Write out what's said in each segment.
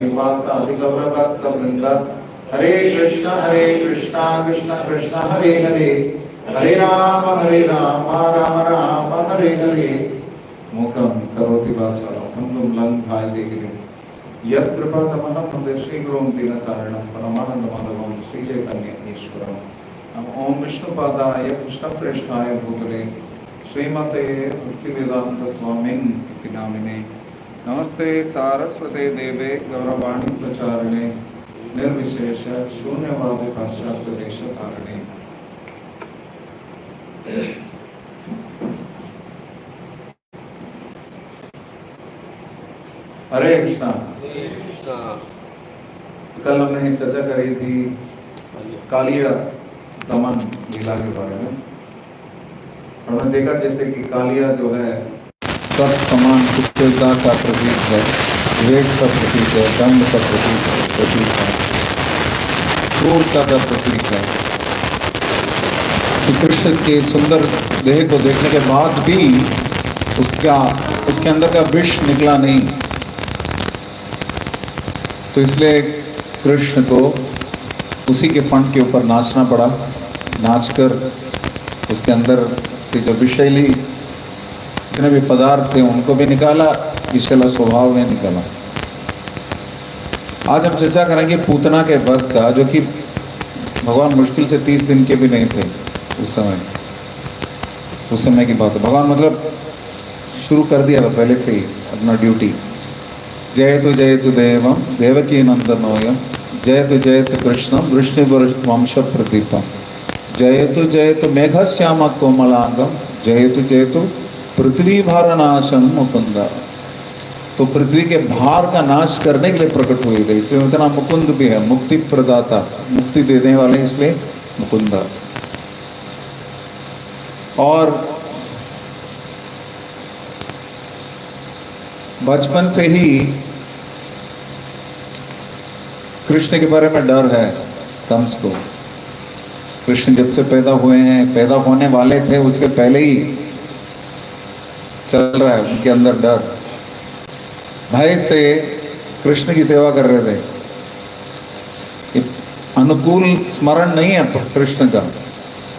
श्रीवासादिगौरभक्तवृंद हरे कृष्णा कृष्णा कृष्णा हरे हरे हरे राम राम राम हरे हरे। मूकं करोति वाचालं पङ्गुं लङ्घयते गिरिं यत्कृपातमहं वन्दे श्रीगुरुं दीनतारिणं परमानन्दमाधवं श्रीचैतन्येश्वरम्। ओम विष्णुपादाय कृष्णप्रेष्ठाय भूतले श्रीमते भक्तिवेदांत स्वामिन् नामिने नमस्ते सारस्वते देवे गौरवाणी प्रचारिणे निर्विशेष शून्यवाद पाश्चात्य देश तारिणे। हरे कृष्णा। कल हमने चर्चा करी थी कालिया दमन लीला के बारे में। हमने देखा जैसे कि कालिया जो है सब समान कुशलता का प्रतीक है, विवेक का प्रतीक है, दंड का प्रतीक है, क्रूरता का प्रतीक है। श्री कृष्ण के सुंदर देह को देखने के बाद भी उसके अंदर का विष निकला नहीं, तो इसलिए कृष्ण को उसी के फंड के ऊपर नाचना पड़ा। नाचकर उसके अंदर से जो विषैली जितने भी पदार्थ थे उनको भी निकाला, विषैला स्वभाव में निकाला। आज हम चर्चा करेंगे पूतना के वध का, जो कि भगवान मुश्किल से 30 दिन के भी नहीं थे उस समय की बात है। भगवान मतलब शुरू कर दिया था पहले से ही अपना ड्यूटी। जयतु देवम देवकी नंदनोयम जयतु कृष्णम विष्णु वंश प्रदीपम जयतु मेघश्याम कोमलांगम जयतु पृथ्वी भार नाशम मुकुंदा। तो पृथ्वी के भार का नाश करने के लिए प्रकट हुए थे, इसलिए उनका नाम मुकुंद भी है, मुक्ति प्रदाता, मुक्ति देने वाले, इसलिए मुकुंदा। और बचपन से ही कृष्ण के बारे में डर है कंस को। कृष्ण जब से पैदा हुए हैं, पैदा होने वाले थे, उसके पहले ही चल रहा है उनके अंदर डर। भय से कृष्ण की सेवा कर रहे थे। अनुकूल स्मरण नहीं है कृष्ण का।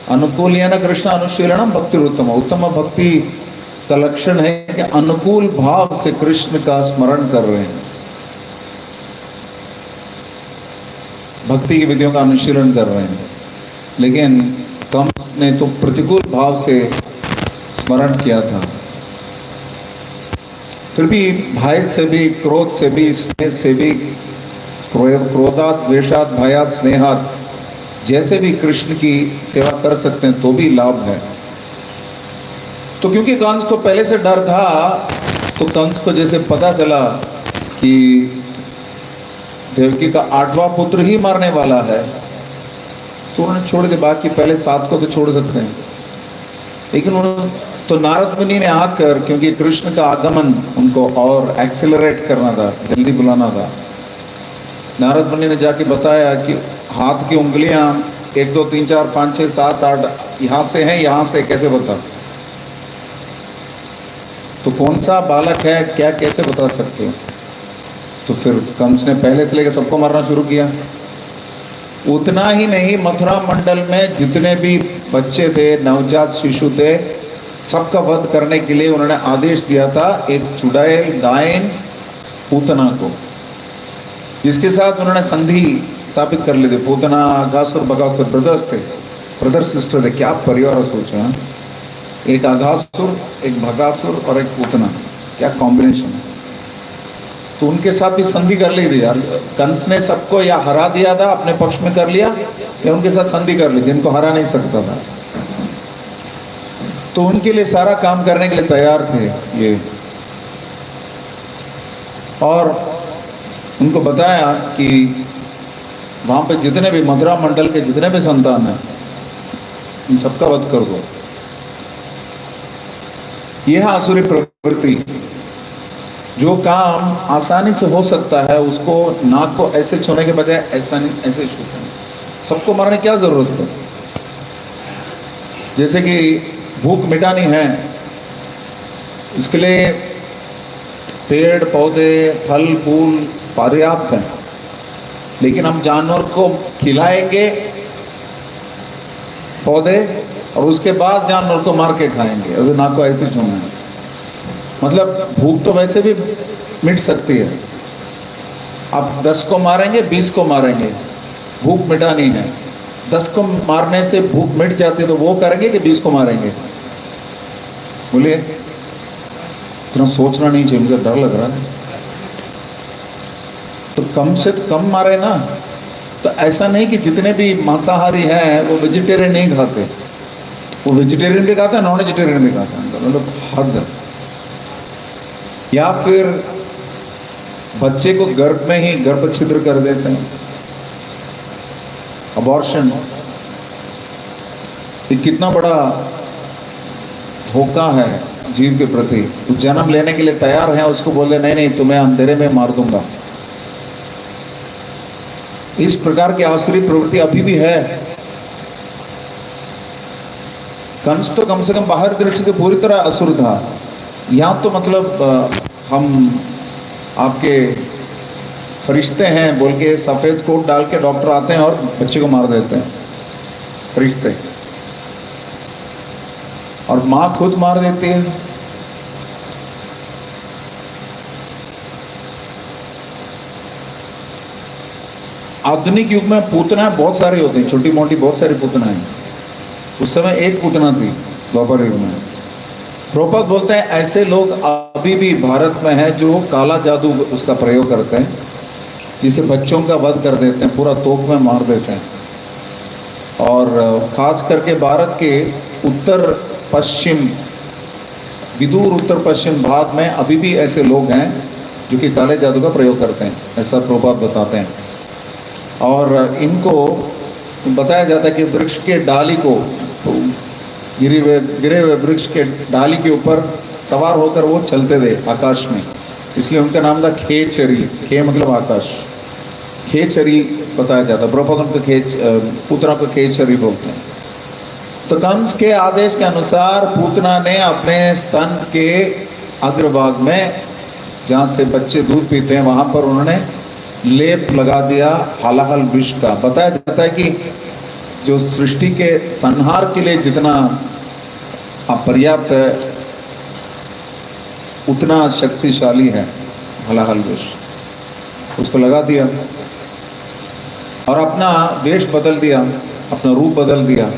अनुकूल या ना कृष्ण अनुशीलनम भक्ति उत्तम भक्ति का लक्षण है कि अनुकूल भाव से कृष्ण का स्मरण कर रहे हैं, भक्ति की विधियों का अनुशीलन कर रहे हैं। लेकिन कंस ने तो प्रतिकूल भाव से स्मरण किया था। फिर भी भय से भी, क्रोध से भी, स्नेह से भी, क्रोधात द्वेषात भयात स्नेहात जैसे भी कृष्ण की सेवा कर सकते हैं तो भी लाभ है। तो क्योंकि कंस को पहले से डर था, तो कंस को जैसे पता चला कि देवकी का 8वां पुत्र ही मारने वाला है, तो उन्होंने छोड़ दिया। बाकी पहले 7 को तो छोड़ सकते हैं, लेकिन तो नारद मुनि ने आकर, क्योंकि कृष्ण का आगमन उनको और एक्सेलरेट करना था, जल्दी बुलाना था, नारद मुनि ने जाके बताया कि हाथ की उंगलियां 1 2 3 4 5 6 7 8 यहाँ से हैं, यहाँ से कैसे बता, तो कौन सा बालक है, क्या कैसे बता सकते हो। तो फिर कंस ने पहले से लेकर सबको मारना शुरू किया। उतना ही नहीं, मथुरा मंडल में जितने भी बच्चे थे, नवजात शिशु थे, सबका वध करने के लिए उन्होंने आदेश दिया था एक चुड़ैल गायन पूतना को, जिसके साथ उन्होंने संधि स्थापित कर ली थी। पूतना अघासुर बकासुर ब्रदर्स थे, ब्रदर सिस्टर थे। क्या परिवार सोचा, एक अघासुर, एक भगासुर और एक पूतना, क्या कॉम्बिनेशन है। तो उनके साथ भी संधि कर ली थी यार। कंस ने सबको या हरा दिया था, अपने पक्ष में कर लिया, या उनके साथ संधि कर ली, जिनको हरा नहीं सकता था। तो उनके लिए सारा काम करने के लिए तैयार थे ये। और उनको बताया कि वहां पे जितने भी मथुरा मंडल के जितने भी संतान हैं, इन सबका वध कर दो। यह आसुरी प्रवृत्ति, जो काम आसानी से हो सकता है उसको नाक को ऐसे छूने के बजाय ऐसा नहीं, ऐसे छूते, सबको मारने क्या जरूरत है। जैसे कि भूख मिटानी है, इसके लिए पेड़ पौधे फल फूल पर्याप्त है। लेकिन हम जानवर को खिलाएंगे पौधे और उसके बाद जानवर को मार के खाएंगे, अगर ना को ऐसे छूना है। मतलब भूख तो वैसे भी मिट सकती है। आप 10 को मारेंगे, 20 को मारेंगे, भूख मिटानी है। 10 को मारने से भूख मिट जाती है तो वो करेंगे कि 20 को मारेंगे? बोलिए, इतना सोचना नहीं चाहिए, मुझे डर लग रहा है। तो कम से कम मारे ना। तो ऐसा नहीं कि जितने भी मांसाहारी हैं वो वेजिटेरियन नहीं खाते, वो वेजिटेरियन भी खाता है, नॉन वेजिटेरियन भी खाता है, मतलब हद है। या फिर बच्चे को गर्भ में ही गर्भ छिद्र कर देते हैं, अबॉर्शन। ये कितना बड़ा धोखा है जीव के प्रति। तो जन्म लेने के लिए तैयार है, उसको बोले नहीं नहीं तुम्हें अंधेरे में मार दूंगा। इस प्रकार की आसुरी प्रवृत्ति अभी भी है। कंस तो कम से कम बाहर दृष्टि से पूरी तरह असुर था। यहाँ तो मतलब हम आपके फरिश्ते हैं बोल के सफेद कोट डाल के डॉक्टर आते हैं और बच्चे को मार देते हैं, फरिश्ते। और माँ खुद मार देती है। आधुनिक युग में पूतना बहुत सारी होती हैं, छोटी मोटी बहुत सारी पूतना है। उस समय एक पूतना थी द्वापर युग में। प्रभुपाद बोलते हैं ऐसे लोग अभी भी भारत में हैं जो काला जादू उसका प्रयोग करते हैं, जिसे बच्चों का वध कर देते हैं, पूरा तोप में मार देते हैं। और खास करके भारत के उत्तर पश्चिम, विदूर उत्तर पश्चिम भाग में अभी भी ऐसे लोग हैं जो कि काले जादू का प्रयोग करते हैं, ऐसा प्रभुपाद बताते हैं। और इनको बताया जाता है कि वृक्ष के डाली को, गिरे हुए वृक्ष के डाली के ऊपर सवार होकर वो चलते थे आकाश में, इसलिए उनका नाम था खेचरी। खे मतलब आकाश, खेचरी बताया जाता है। प्रभुपाद उनको पूतना को खेचरी बोलते हैं। तो कंस के आदेश के अनुसार पूतना ने अपने स्तन के अग्रभाग में, जहाँ से बच्चे दूध पीते हैं, वहाँ पर उन्होंने लेप लगा दिया हलाहल विष का। बताया जाता है कि जो सृष्टि के संहार के लिए जितना पर्याप्त है उतना शक्तिशाली है हलाहल विष, उसको लगा दिया और अपना वेश बदल दिया, अपना रूप बदल दिया।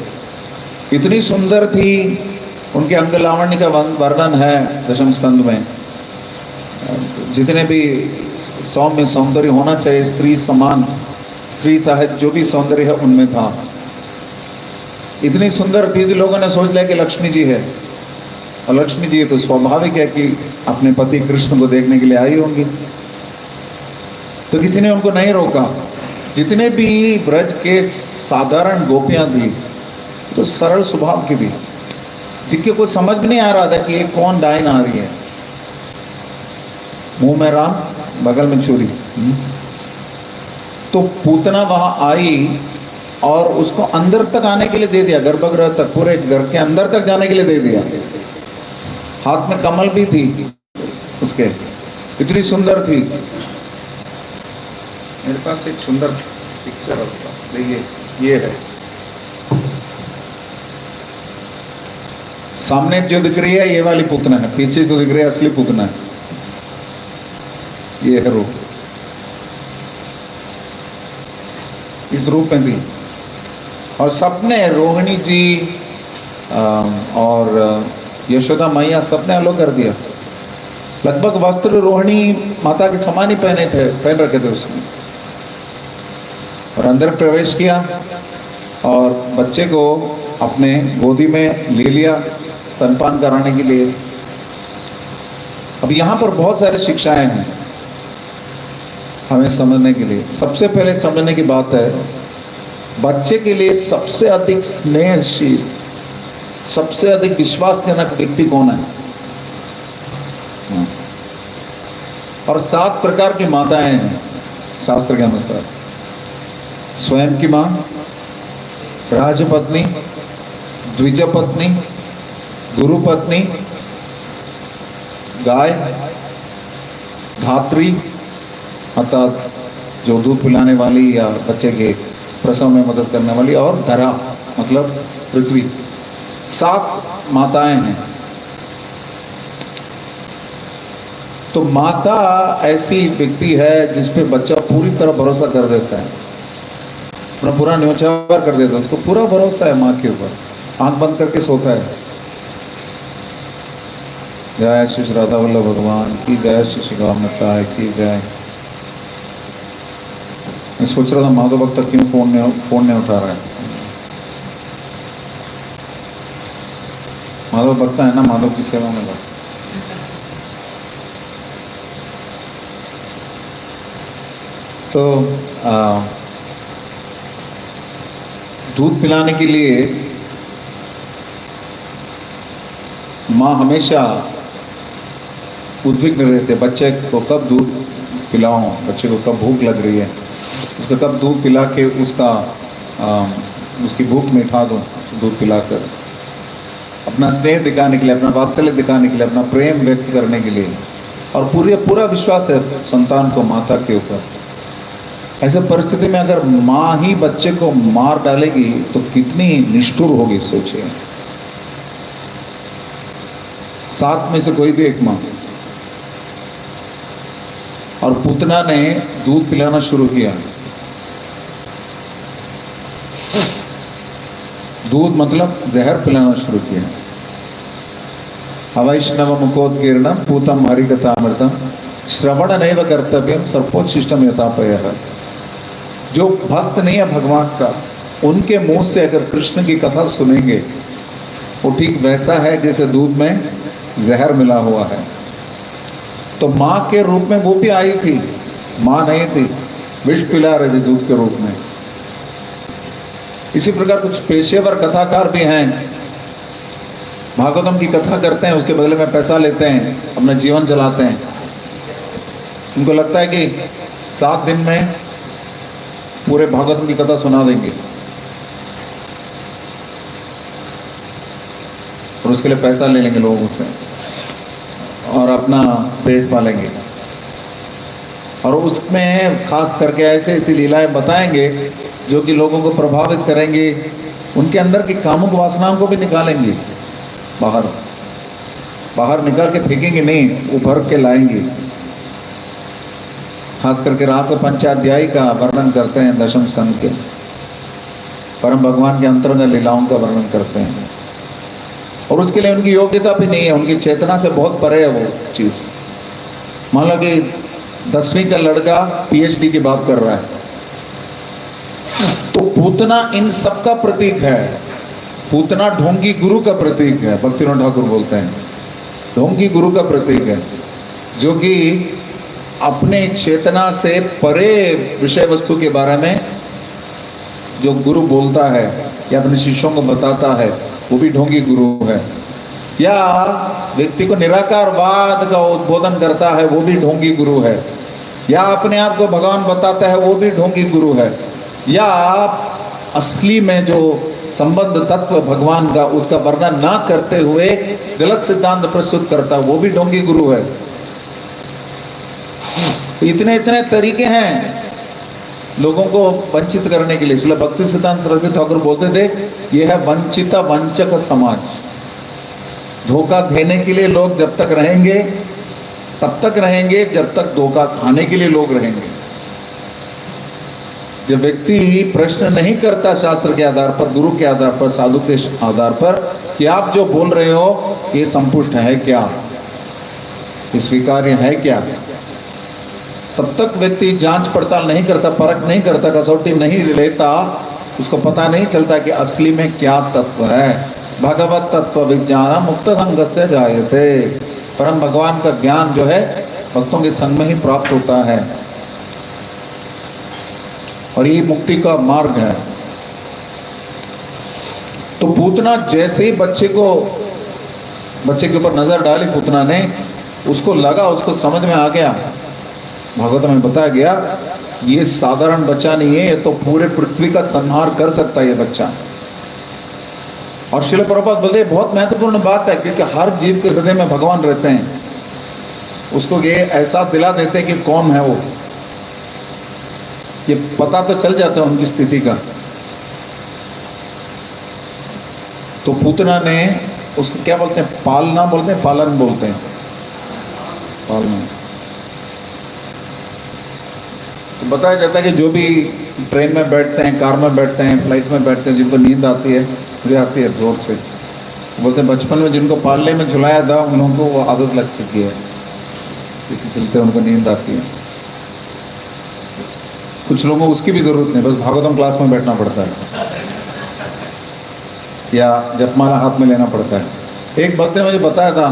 इतनी सुंदर थी, उनके अंग लावण्य का वर्णन है दशम स्कंद में। जितने भी सौम्य सौंदर्य होना चाहिए, स्त्री समान, स्त्री सहित जो भी सौंदर्य है उनमें था। इतनी सुंदर थी, लोगों ने सोच लिया कि लक्ष्मी जी है। और लक्ष्मी जी तो स्वाभाविक है कि अपने पति कृष्ण को देखने के लिए आई होंगी। तो किसी ने उनको नहीं रोका। जितने भी ब्रज के साधारण गोपियां थी तो सरल स्वभाव की थी, जिनके कुछ समझ में नहीं आ रहा था कि ये कौन डायन आ रही है। मुंह में राम, बगल में चोरी। तो पूतना वहां आई और उसको अंदर तक आने के लिए दे दिया, गर्भगृह तक, पूरे घर के अंदर तक जाने के लिए दे दिया। हाथ में कमल भी थी उसके, इतनी सुंदर थी। मेरे पास एक सुंदर पिक्चर है, देखिए ये है सामने जो दिख रही है, ये वाली पूतना है। पीछे जो दिख रही है असली पूतना है, ये है रूप। इस रूप में थी और सबने, रोहिणी जी और यशोदा मैया, सबने अलग कर दिया। लगभग वस्त्र रोहिणी माता के समान ही पहन रखे थे उसने। और अंदर प्रवेश किया और बच्चे को अपने गोदी में ले लिया स्तनपान कराने के लिए। अब यहाँ पर बहुत सारी शिक्षाएं हैं हमें समझने के लिए। सबसे पहले समझने की बात है, बच्चे के लिए सबसे अधिक स्नेहशील, सबसे अधिक विश्वासजनक व्यक्ति कौन है? और 7 प्रकार की माताएं हैं शास्त्र के अनुसार। स्वयं की मां, राजपत्नी, द्विजपत्नी, गुरुपत्नी, गाय, धात्री, अर्थात जो दूध पिलाने वाली या बच्चे के प्रसव में मदद करने वाली, और धरा मतलब पृथ्वी, 7 माताएं हैं। तो माता ऐसी व्यक्ति है जिस पे बच्चा पूरी तरह भरोसा कर देता है, अपना पूरा न्योछावर कर देता है, उसको पूरा भरोसा है माँ के ऊपर, आंख बंद करके सोता है। जय श्री राधा वल्लभ भगवान की जय, श्री श्री माता की जय। मैं सोच रहा था माधव भक्त क्यों फोन नहीं उठा रहा है। माधव भक्त है ना, माधव की सेवा में लगा। तो दूध पिलाने के लिए माँ हमेशा उद्विग्न रहते, बच्चे को कब दूध पिलाऊं, बच्चे को कब भूख लग रही है, उसको कब दूध पिला के उसकी भूख मिटा दूं, दूध पिलाकर अपना स्नेह दिखाने के लिए, अपना वात्सल्य दिखाने के लिए, अपना प्रेम व्यक्त करने के लिए, और पूरा विश्वास है संतान को माता के ऊपर। ऐसे परिस्थिति में अगर माँ ही बच्चे को मार डालेगी तो कितनी निष्ठुर होगी, सोचिए। 7 में से कोई भी एक माँ। और पूतना ने दूध पिलाना शुरू किया। दूध मतलब जहर पिलाना शुरू किया। अवैष्णव मुखोदगीर्णम पूतम हरिकथामृतम श्रवण नैव कर्तव्यम सर्वोच्छिष्टम यथापयः। जो भक्त नहीं है भगवान का, उनके मुंह से अगर कृष्ण की कथा सुनेंगे, वो ठीक वैसा है जैसे दूध में जहर मिला हुआ है। तो माँ के रूप में वो भी आई थी, माँ नहीं थी, विष पिला रही थी दूध के रूप में। इसी प्रकार कुछ पेशेवर कथाकार भी हैं, भागवतम की कथा करते हैं, उसके बदले में पैसा लेते हैं, अपना जीवन चलाते हैं। उनको लगता है कि 7 दिन में पूरे भागवतम की कथा सुना देंगे और उसके लिए पैसा ले लेंगे लोगों से और अपना पेट पालेंगे। और उसमें खास करके ऐसे लीलाएं बताएंगे जो कि लोगों को प्रभावित करेंगे, उनके अंदर की कामुक वासनाओं को भी निकालेंगे बाहर निकाल के फेंकेंगे नहीं, उभर के लाएंगे। खास करके रास पंचाध्यायी का वर्णन करते हैं, दशम स्कंद के परम भगवान के अंतरंग लीलाओं का वर्णन करते हैं। और उसके लिए उनकी योग्यता भी नहीं है, उनकी चेतना से बहुत परे है वो चीज। मान लो कि 10वीं का लड़का PhD की बात कर रहा है, तो पूतना इन सब का प्रतीक है। पूतना ढोंगी गुरु का प्रतीक है, भक्तिनाथ ठाकुर बोलते हैं ढोंगी गुरु का प्रतीक है, जो कि अपने चेतना से परे विषय वस्तु के बारे में जो गुरु बोलता है या अपने शिष्यों को बताता है, वो भी ढोंगी गुरु है। या व्यक्ति को निराकारवाद का उद्बोधन करता है, वो भी ढोंगी गुरु है। या अपने आप को भगवान बताता है, वो भी ढोंगी गुरु है। या असली में जो संबंध तत्व भगवान का, उसका वर्णन ना करते हुए गलत सिद्धांत प्रस्तुत करता है, वो भी ढोंगी गुरु है। इतने तरीके हैं लोगों को वंचित करने के लिए। इसलिए भक्ति सिद्धांत सरस्वती ठाकुर बोलते थे, यह है वंचित वंचक समाज। धोखा देने के लिए लोग जब तक रहेंगे तब तक रहेंगे जब तक धोखा खाने के लिए लोग रहेंगे। जब व्यक्ति प्रश्न नहीं करता शास्त्र के आधार पर, गुरु के आधार पर, साधु के आधार पर कि आप जो बोल रहे हो ये संपुष्ट है क्या, ये स्वीकार्य है क्या, तब तक व्यक्ति जांच पड़ताल नहीं करता, परख नहीं करता, कसौटी नहीं लेता, उसको पता नहीं चलता कि असली में क्या तत्व है। भगवत तत्व विज्ञान मुक्त संग से जायते। परम भगवान का ज्ञान जो है भक्तों के संग में ही प्राप्त होता है, और ये मुक्ति का मार्ग है। तो पूतना जैसे ही बच्चे के ऊपर नजर डाली पूतना ने, उसको लगा, उसको समझ में आ गया, भागवत में बताया गया, ये साधारण बच्चा नहीं है, ये तो पूरे पृथ्वी का संहार कर सकता है ये बच्चा। और श्रील प्रभुपाद बोलते बहुत महत्वपूर्ण बात है, क्योंकि हर जीव के हृदय में भगवान रहते हैं। उसको ये एहसास दिला देते हैं कि कौन है वो, ये पता तो चल जाता है उनकी स्थिति का। तो पूतना ने उसको क्या बोलते हैं, पालना बोलते हैं, पालन बोलते हैं, पालना। तो बताया जाता है कि जो भी ट्रेन में बैठते हैं, कार में बैठते हैं, फ्लाइट में बैठते हैं, जिनको नींद आती है, मुझे आती है जोर से, बोलते हैं बचपन में जिनको पालने में झुलाया था उन लोगों को वो आदत लग चुकी है, इसके चलते उनको नींद आती है। कुछ लोगों को उसकी भी जरूरत नहीं, बस भागवतम क्लास में बैठना पड़ता है या जपमाला हाथ में लेना पड़ता है। एक भक्त ने मुझे बताया था,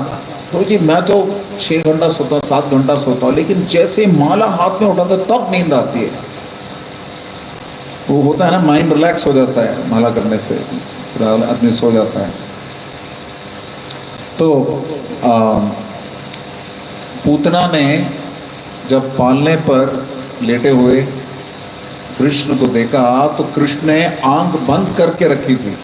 तो जी मैं तो 6 घंटा सोता हूँ, 7 घंटा सोता हूँ, लेकिन जैसे माला हाथ में उठाता तब नींद आती है। वो होता है ना, माइंड रिलैक्स हो जाता है माला करने से, पूरा आदमी सो जाता है। तो पूतना ने जब पालने पर लेटे हुए कृष्ण को देखा तो कृष्ण ने आंख बंद करके रखी थी।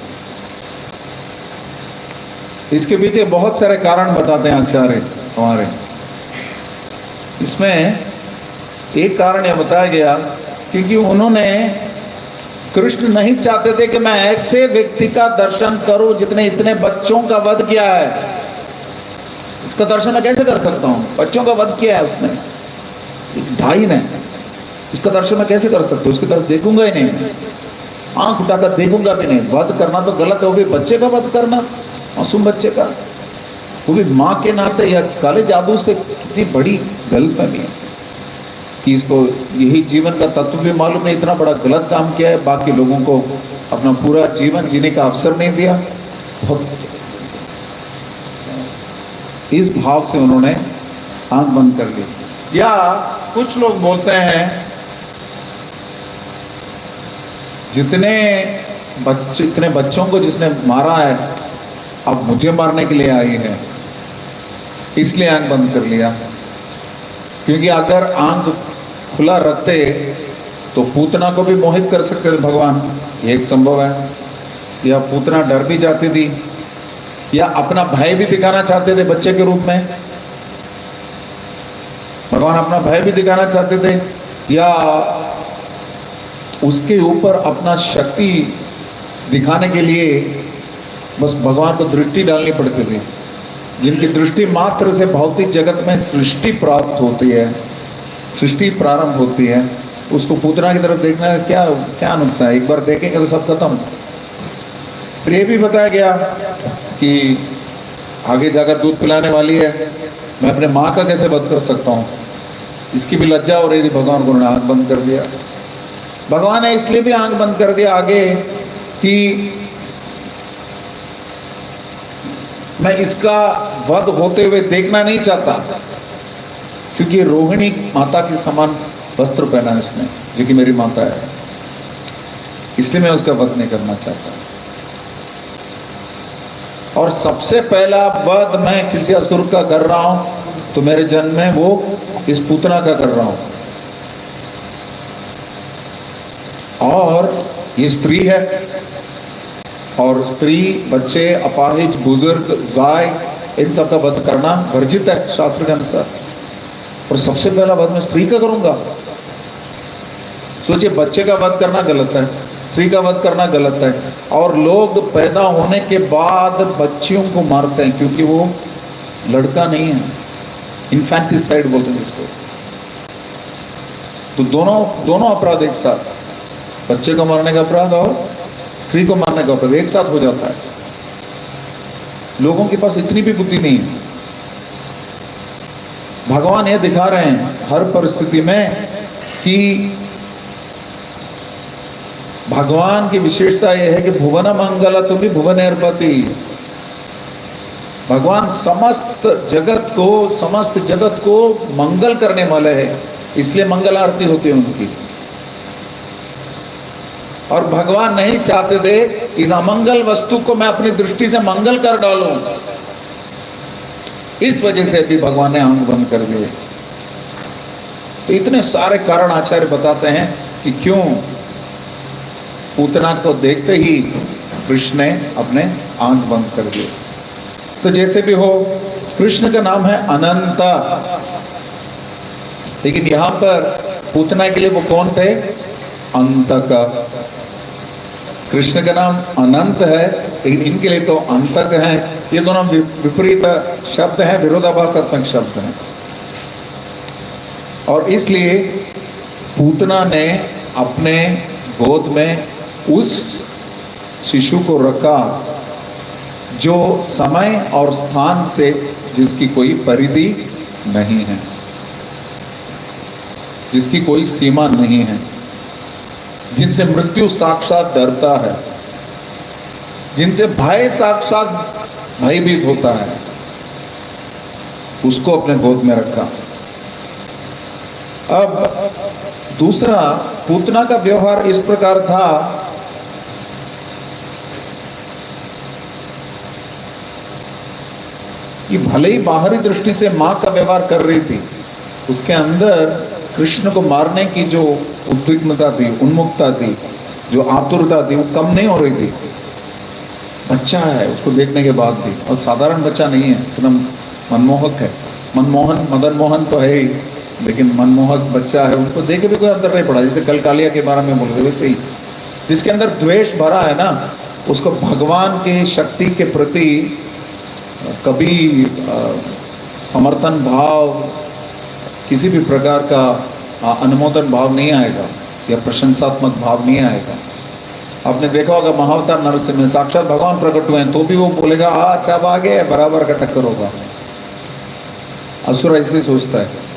इसके पीछे बहुत सारे कारण बताते हैं आचार्य हमारे। इसमें एक कारण यह बताया गया क्योंकि उन्होंने, कृष्ण नहीं चाहते थे कि मैं ऐसे व्यक्ति का दर्शन करूं जितने इतने बच्चों का वध किया है। इसका दर्शन मैं कैसे कर सकता हूं, बच्चों का वध किया है उसने, एक भाई ने, इसका दर्शन मैं कैसे कर सकता हूं, उसकी तरफ देखूंगा ही नहीं, आंख उठाकर देखूंगा भी नहीं। वध करना तो गलत है, बच्चे का वध करना, मासूम बच्चे का, वो भी माँ के नाते, या काले जादू से कितनी बड़ी गलतफहमी है कि इसको यही जीवन का तत्व भी मालूम नहीं, इतना बड़ा गलत काम किया है, बाकी लोगों को अपना पूरा जीवन जीने का अवसर नहीं दिया। बहुत इस भाव से उन्होंने आंख बंद कर ली। या कुछ लोग बोलते हैं इतने बच्चों को जिसने मारा है अब मुझे मारने के लिए आई है, इसलिए आंख बंद कर लिया। क्योंकि अगर आंख खुला रखते तो पूतना को भी मोहित कर सकते थे भगवान, ये एक संभव है। या पूतना डर भी जाती थी, या अपना भय भी दिखाना चाहते थे बच्चे के रूप में, भगवान अपना भय भी दिखाना चाहते थे, या उसके ऊपर अपना शक्ति दिखाने के लिए बस भगवान को दृष्टि डालनी पड़ती थी। जिनकी दृष्टि मात्र से भौतिक जगत में सृष्टि प्राप्त होती है, सृष्टि प्रारंभ होती है, उसको पूतना की तरफ देखने का क्या क्या नुकसान है, एक बार देखेंगे तो सब खत्म। फिर ये भी बताया गया कि आगे जाकर दूध पिलाने वाली है, मैं अपने माँ का कैसे वध कर सकता हूँ, इसकी भी लज्जा हो रही थी, भगवान को उन्होंने आंख बंद कर दिया। भगवान ने इसलिए भी आंख बंद कर दिया आगे कि मैं इसका वध होते हुए देखना नहीं चाहता, क्योंकि रोहिणी माता के समान वस्त्र पहना है इसने, जो कि मेरी माता है, इसलिए मैं उसका वध नहीं करना चाहता। और सबसे पहला वध मैं किसी असुर का कर रहा हूं तो मेरे जन्म में वो इस पूतना का कर रहा हूं। और ये स्त्री है, और स्त्री, बच्चे, अपाहिज, बुजुर्ग, गाय, इन सब का वध करना वर्जित है शास्त्र के अनुसार। और सबसे पहला वध मैं स्त्री का करूंगा। सोचिए, बच्चे का वध करना गलत है, स्त्री का वध करना गलत है, और लोग पैदा होने के बाद बच्चियों को मारते हैं क्योंकि वो लड़का नहीं है, इन्फेंटिसाइड बोलते हैं इसको। तो दोनों अपराध एक साथ, बच्चे को मारने का अपराध और स्त्री को मारने का अपराध एक साथ हो जाता है। लोगों के पास इतनी भी बुद्धि नहीं है। भगवान ये दिखा रहे हैं हर परिस्थिति में कि भगवान की विशेषता यह है कि भुवन मंगल तुम्हें भुवन अर्पति। भगवान समस्त जगत को मंगल करने वाले हैं, इसलिए मंगल आरती होती है उनकी। और भगवान नहीं चाहते थे इस अमंगल वस्तु को मैं अपनी दृष्टि से मंगल कर डालूं, इस वजह से भी भगवान ने आंख बंद कर दिए। तो इतने सारे कारण आचार्य बताते हैं कि क्यों पूतना को देखते ही कृष्ण ने अपने आंख बंद कर दिए। तो जैसे भी हो, कृष्ण का नाम है अनंता, लेकिन यहां पर पूतना के लिए वो कौन थे? अंतक। कृष्ण का नाम अनंत है, लेकिन इनके लिए तो अंतक है। ये दोनों विपरीत शब्द हैं, विरोधाभासात्मक शब्द हैं। और इसलिए पूतना ने अपने गोद में उस शिशु को रखा जो समय और स्थान से जिसकी कोई परिधि नहीं है, जिसकी कोई सीमा नहीं है, जिनसे मृत्यु साक्षात डरता है, जिनसे भय साक्षात भयभीत होता है, उसको अपने गोद में रखा। अब दूसरा, पूतना का व्यवहार इस प्रकार था कि भले ही बाहरी दृष्टि से मां का व्यवहार कर रही थी, उसके अंदर कृष्ण को मारने की जो उद्विग्नता थी, उन्मुखता थी, जो आतुरता थी, वो कम नहीं हो रही थी। बच्चा है उसको देखने के बाद भी, और साधारण बच्चा नहीं है, एकदम मनमोहक है। मदन मोहन तो है ही, लेकिन मनमोहक बच्चा है, उनको देख के भी कोई अंतर नहीं पड़ा। जैसे कल कालिया के बारे में बोल रहे, वैसे ही जिसके अंदर द्वेष भरा है ना, उसको भगवान की शक्ति के प्रति कभी समर्थन भाव, किसी भी प्रकार का अनुमोदन भाव नहीं आएगा या प्रशंसात्मक भाव नहीं आएगा। आपने देखा होगा महाअवतार नरसिंह में साक्षात भगवान प्रकट हुए हैं तो भी वो बोलेगा अच्छा अब आगे बराबर का टक्कर होगा। असुर ऐसे सोचता है।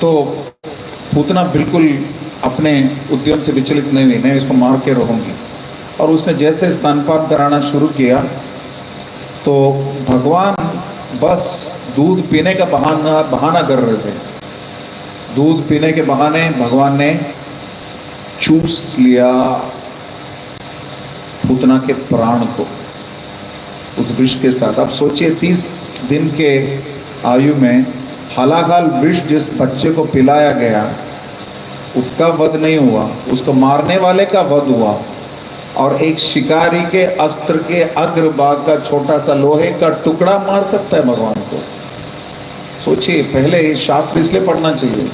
तो पूतना बिल्कुल अपने उद्यम से विचलित नहीं हुई, मैं इसको मार के रहूंगी। और उसने जैसे स्तनपान कराना शुरू किया तो भगवान बस दूध पीने का बहाना कर रहे थे। दूध पीने के बहाने भगवान ने चूस लिया पूतना के प्राण को उस विष के साथ। अब सोचिए 30 दिन के आयु में हलाहल विष जिस बच्चे को पिलाया गया उसका वध नहीं हुआ, उसको मारने वाले का वध हुआ। और एक शिकारी के अस्त्र के अग्रभाग का छोटा सा लोहे का टुकड़ा मार सकता है भगवान को। सोचिए, पहले शास्त्र इसलिए पढ़ना चाहिए।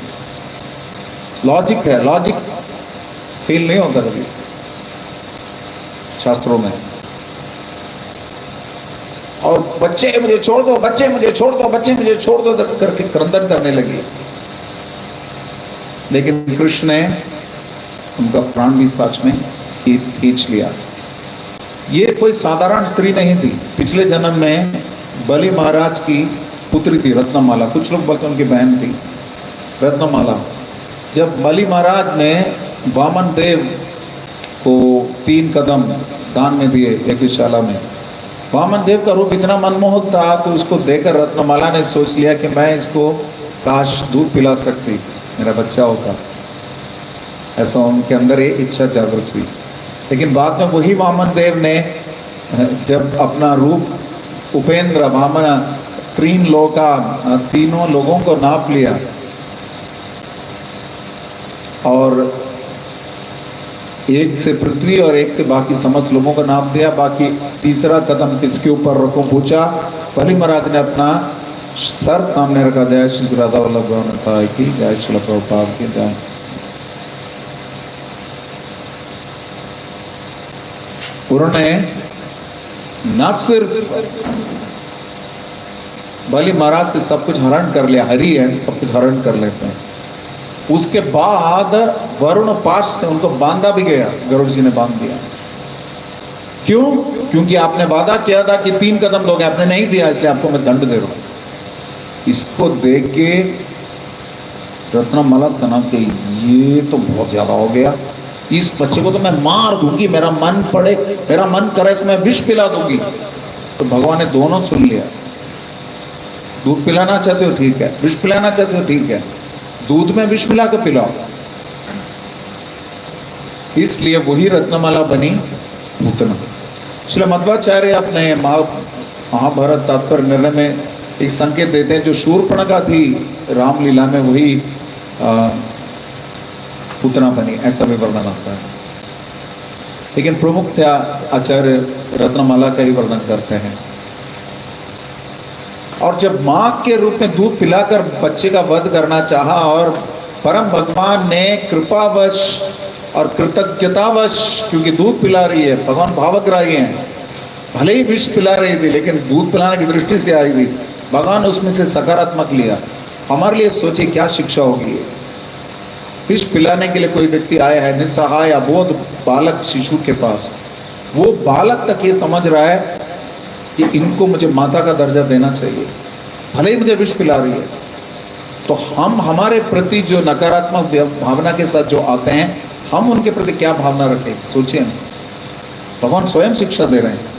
लॉजिक है, लॉजिक फेल नहीं होता कभी शास्त्रों में। और बच्चे मुझे छोड़ दो, बच्चे मुझे छोड़ दो, बच्चे मुझे छोड़ दो करके क्रंदन करने लगी। लेकिन कृष्ण ने उनका प्राण भी सच में खींच लिया। ये कोई साधारण स्त्री नहीं थी। पिछले जन्म में बलि महाराज की पुत्री थी रत्नमाला। कुछ लोग बोलते उनकी बहन थी रत्नमाला। जब बलि महाराज ने वामन देव को 3 कदम दान में दिए यज्ञशाला में, वामन देव का रूप इतना मनमोहक था तो उसको देखकर रत्नमाला ने सोच लिया कि मैं इसको काश दूध पिला सकती, मेरा बच्चा होता। ऐसा उनके अंदर ये इच्छा जागृत हुई। लेकिन बाद में वही वामन देव ने जब अपना रूप उपेंद्र वामन तीनों लोगों को नाप लिया और एक से पृथ्वी और एक से बाकी समस्त लोगों को नाप दिया। बाकी तीसरा कदम किसके ऊपर रखो पूछा। बलि महाराज ने अपना सर सामने रखा। जय श्री राधा वल्लभ गोविंद की जय, श्रील प्रभुपाद की जय। उन्होंने न सिर्फ बलि महाराज से सब कुछ हरण कर लिया, हरि है सब कुछ हरण कर लेते हैं, उसके बाद वरुण पाश से उनको बांधा भी गया। गरुड़ जी ने बांध दिया। क्यों? क्योंकि आपने वादा किया था कि 3 कदम दोगे, आपने नहीं दिया, इसलिए आपको मैं दंड दे रहा हूं। इसको देख के रत्नमाला सना के ये तो बहुत ज्यादा हो गया, इस बच्चे को तो मैं मार दूंगी, मेरा मन पड़े, मेरा मन करे इसमें विष पिला दूंगी। तो भगवान ने दोनों सुन लिया। दूध पिलाना चाहते हो ठीक है, विष पिलाना चाहते हो ठीक है, दूध में विष मिला के पिलाओ। इसलिए वही रत्नमाला बनी पूतना। इसलिए मध्वाचार्य अपने महाभारत तात्पर्य निर्णय में एक संकेत देते हैं, जो शूर्पणखा थी रामलीला में वही पूतना बनी, ऐसा भी वर्णन आता है। लेकिन प्रमुख आचार्य रत्नमाला का ही वर्णन करते हैं। और जब मां के रूप में दूध पिलाकर बच्चे का वध करना चाहा और परम भगवान ने कृपावश और कृतज्ञतावश, क्योंकि दूध पिला रही है, भगवान भावग्राही हैं, भले ही विष पिला रही थी लेकिन दूध पिलाने की दृष्टि से आई हुई, भगवान उसमें से सकारात्मक लिया। हमारे लिए सोचिए क्या शिक्षा होगी। विष पिलाने के लिए कोई व्यक्ति आया है, निस्सहाय अबोध बालक शिशु के पास, वो बालक तक ये समझ रहा है कि इनको मुझे माता का दर्जा देना चाहिए, भले ही मुझे विष पिला रही है। तो हम हमारे प्रति जो नकारात्मक भावना के साथ जो आते हैं, हम उनके प्रति क्या भावना रखें, सोचिए ना। भगवान स्वयं शिक्षा दे रहे हैं।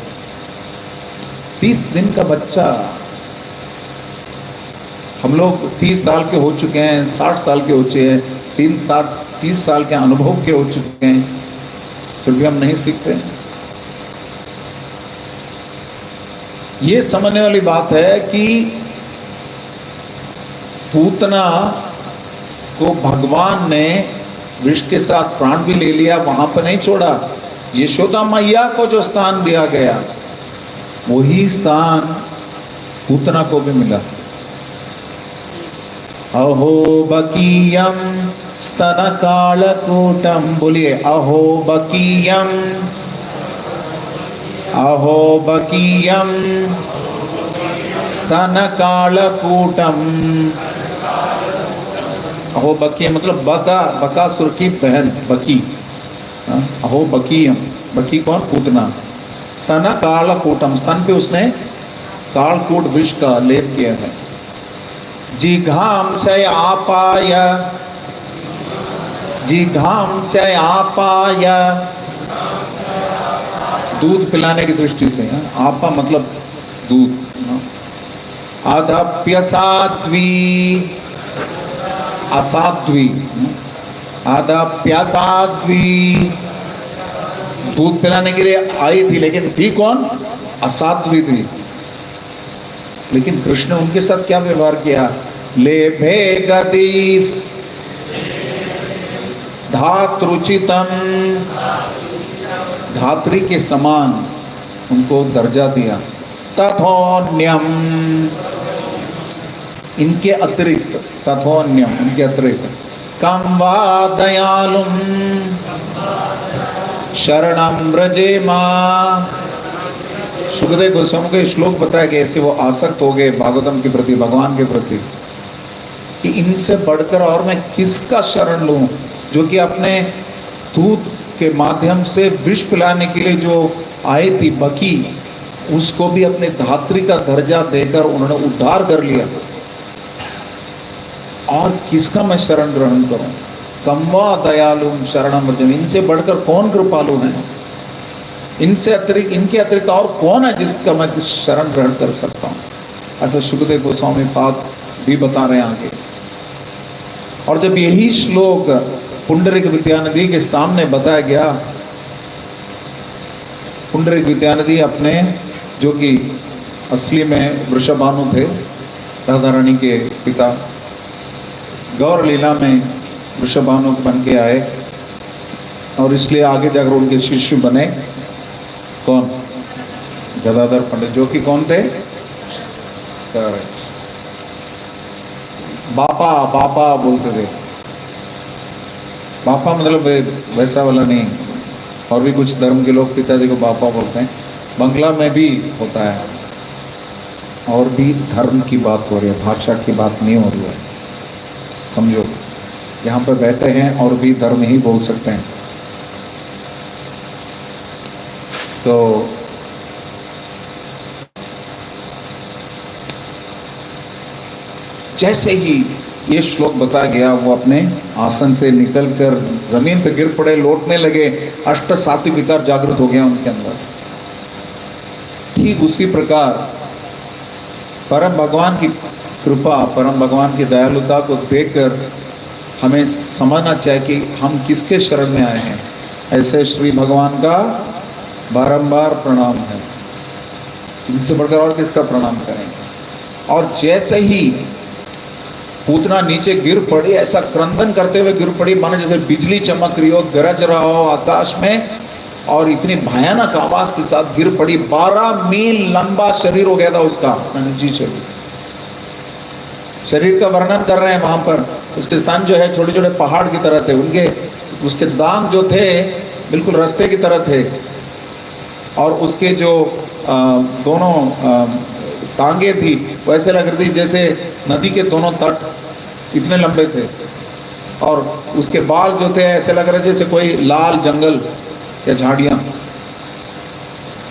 30 दिन का बच्चा, हम लोग 30 साल के हो चुके हैं, 60 साल के हो चुके हैं, 30 साल के अनुभव के हो चुके हैं, फिर भी हम नहीं सीखते। ये समझने वाली बात है कि पूतना को भगवान ने विष के साथ प्राण भी ले लिया, वहां पर नहीं छोड़ा। यशोदा मैया को जो स्थान दिया गया वही स्थान पूतना को भी मिला। अहो बकीयम स्तन कालकूटम, बोलिए अहो बकीयम, अहो बकीयम स्तन कालकूटम। अहो बकी मतलब बकासुर की बहन बकी। अहो बकीयम, बकी कौन? पूतना। स्तन कालकूटम, स्तन पे उसने कालकूट विष का लेप किया है। जिघाम से आपाय, जिघाम से आपाय, दूध पिलाने की दृष्टि से, आपा मतलब दूध। अदप्यसाध्वी, असाध्वी, अदप्यसाध्वी, दूध पिलाने के लिए आई थी लेकिन थी कौन? असाध्वी थी। लेकिन कृष्ण ने उनके साथ क्या व्यवहार किया? ले भेगदीस धातृचितम, धात्री के समान उनको दर्जा दिया। तथोन्यम, इनके अतिरिक्त, तथोन्यम इनके अतिरिक्त। कम वा दयालुम शरणम व्रजेमा। सुखदेव गोस्वामी को श्लोक बताया कि ऐसे वो आसक्त हो गए भागवतम के प्रति, भगवान के प्रति, कि इनसे बढ़कर और मैं किसका शरण लूं, जो कि अपने दूध के माध्यम से विष पिलाने के लिए जो आई थी बकी, उसको भी अपने धात्री का दर्जा देकर उन्होंने उद्धार कर लिया। और किसका मैं शरण ग्रहण करूं? कम्वा दयालु शरणम व्रजम, इनसे बढ़कर कौन कृपालु है? इनसे अतिरिक्त, इनके अतिरिक्त और कौन है जिसका मैं शरण ग्रहण कर सकता हूं? ऐसा सुखदेव गोस्वामी पाद भी बता रहे हैं आगे। और जब यही श्लोक पुंडरीक विद्यानिधि के सामने बताया गया, पुंडरीक विद्यानिधि अपने, जो कि असली में वृषभानु थे, राधा रानी के पिता, गौर लीला में वृषभानु बन के आए और इसलिए आगे जाकर उनके शिष्य बने कौन? गदाधर पंडित, जो कि कौन थे? बापा, बापा बोलते थे। बापा मतलब वैसा वाला नहीं, और भी कुछ धर्म के लोग पिताजी को बापा बोलते हैं। बंगला में भी होता है। और भी धर्म की बात हो रही है, भाषा की बात नहीं हो रही है, समझो। जहाँ पर बैठे हैं और भी धर्म ही बोल सकते हैं। तो जैसे ही ये श्लोक बताया गया, वो अपने आसन से निकलकर जमीन पर गिर पड़े, लौटने लगे। अष्ट सात्विक विकार जागृत हो गया उनके अंदर। ठीक उसी प्रकार परम भगवान की कृपा, परम भगवान की दयालुता को देखकर हमें समझना चाहिए कि हम किसके शरण में आए हैं। ऐसे श्री भगवान का बारंबार प्रणाम है, इनसे बढ़कर और किसका प्रणाम करेंगे। और जैसे ही पूतना नीचे गिर पड़ी, ऐसा क्रंदन करते हुए गिर पड़ी, मानो जैसे बिजली चमक रही हो, गरज रहा हो आकाश में, और इतनी भयानक आवाज के साथ गिर पड़ी। 12 मील लंबा शरीर हो गया था उसका, निजी शरीर, शरीर का वर्णन कर रहे हैं वहां पर। उसके स्तन जो है छोटे छोटे पहाड़ की तरह थे, उनके उसके दांत जो थे बिल्कुल रास्ते की तरह थे, और उसके जो दोनों टांगे थी वैसे लग रही थी जैसे नदी के दोनों तट इतने लंबे थे, और उसके बाल जो थे ऐसे लग रहे जैसे कोई लाल जंगल या झाड़ियां,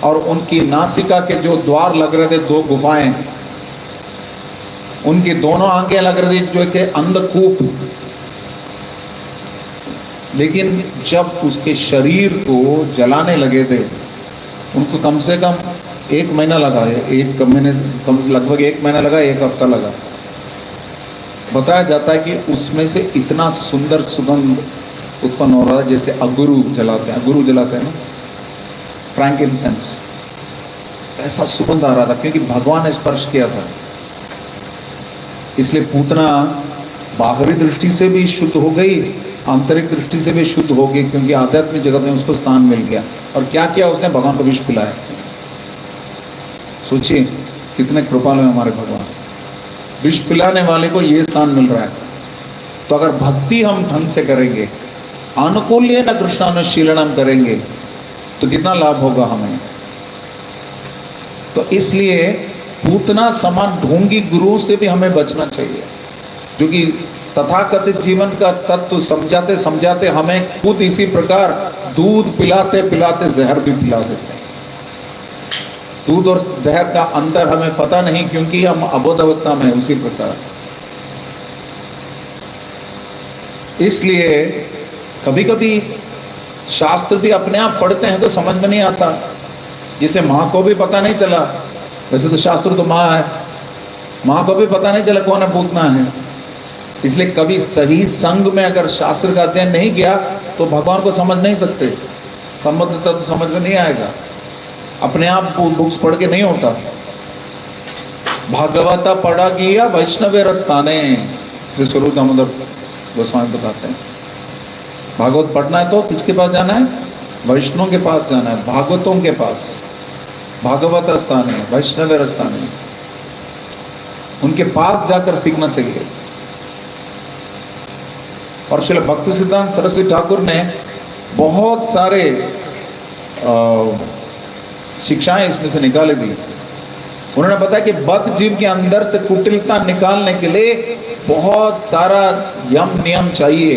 और उनकी नासिका के जो द्वार लग रहे थे, दो गुफाएं, उनकी दोनों आंखें लग रही थी जो कि अंधकूप। लेकिन जब उसके शरीर को जलाने लगे थे, उनको कम से कम 1 महीना लगा, लगभग 1 महीना लगा, 1 हफ्ता लगा। बताया जाता है कि उसमें से इतना सुंदर सुगंध उत्पन्न हो रहा है जैसे अगुरु जलाते हैं ना, फ्रैंकिनसेंस, ऐसा सुगंध आ रहा था क्योंकि भगवान ने स्पर्श किया था। इसलिए पूतना बाहरी दृष्टि से भी शुद्ध हो गई, आंतरिक दृष्टि से भी शुद्ध हो गई, क्योंकि आध्यात्मिक जगत में उसको स्थान मिल गया। और क्या किया उसने? भगवान को विष पिलाया। सोचिए कितने कृपालु हैं हमारे भगवान, विष पिलाने वाले को ये स्थान मिल रहा है। तो अगर भक्ति हम ढंग से करेंगे, अनुकूल्य न कृष्णानुशीलनम करेंगे, तो कितना लाभ होगा हमें। तो इसलिए पूतना समान ढोंगी गुरु से भी हमें बचना चाहिए, जो कि तथाकथित जीवन का तत्व समझाते समझाते हमें खुद इसी प्रकार दूध पिलाते पिलाते जहर भी पिला देते हैं। दूध और जहर का अंतर हमें पता नहीं, क्योंकि हम अबोध अवस्था में उसी प्रकार। इसलिए कभी कभी शास्त्र भी अपने आप पढ़ते हैं तो समझ में नहीं आता। जिसे माँ को भी पता नहीं चला, वैसे तो शास्त्र तो माँ है, माँ को भी पता नहीं चला कौन है पूतना है। इसलिए कभी सही संग में अगर शास्त्र का अध्ययन नहीं किया तो भगवान को समझ नहीं सकते, संबंध तत्व समझ में नहीं आएगा। अपने आप बुक्स पढ़ के नहीं होता। भागवता पढ़ा किया वैष्णव रस्ताने, श्री स्वरूप दामोदर गोस्वामी बताते हैं। भागवत पढ़ना है तो किसके पास जाना है? वैष्णव के पास जाना है, भागवतों के पास। भागवत स्थान है, वैष्णव स्थान है, उनके पास जाकर सीखना चाहिए। और श्रील भक्ति सिद्धांत सरस्वती ठाकुर ने बहुत सारे शिक्षाएं इसमें से निकाली दी। उन्होंने बताया कि बद्ध जीव के अंदर से कुटिलता निकालने के लिए बहुत सारा यम नियम चाहिए,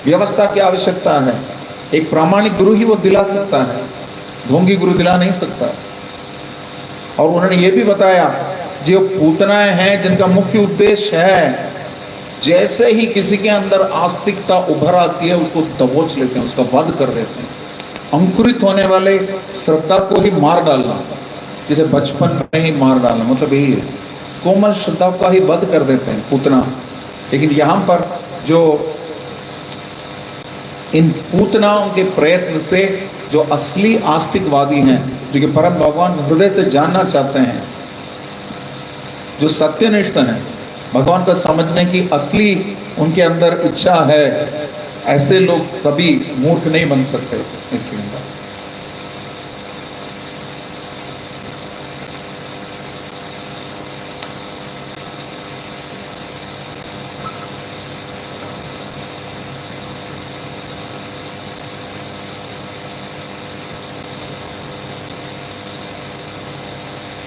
व्यवस्था की आवश्यकता है। एक प्रामाणिक गुरु ही वो दिला सकता है, ढोंगी गुरु दिला नहीं सकता। और उन्होंने ये भी बताया जो पूतनाएं हैं जिनका मुख्य उद्देश्य है, जैसे ही किसी के अंदर आस्तिकता उभर आती है उसको दबोच लेते हैं, उसका वध कर देते हैं। अंकुरित होने वाले श्रद्धा को ही मार डालना, जिसे बचपन में ही मार डालना, मतलब यही है, कोमल श्रद्धा का ही वध कर देते हैं पूतना। लेकिन यहाँ पर जो इन पूतनाओं के प्रयत्न से जो असली आस्तिकवादी हैं, जो कि परम भगवान हृदय से जानना चाहते हैं, जो सत्यनिष्ठ हैं, भगवान को समझने की असली उनके अंदर इच्छा है, ऐसे लोग कभी मूर्ख नहीं बन सकते।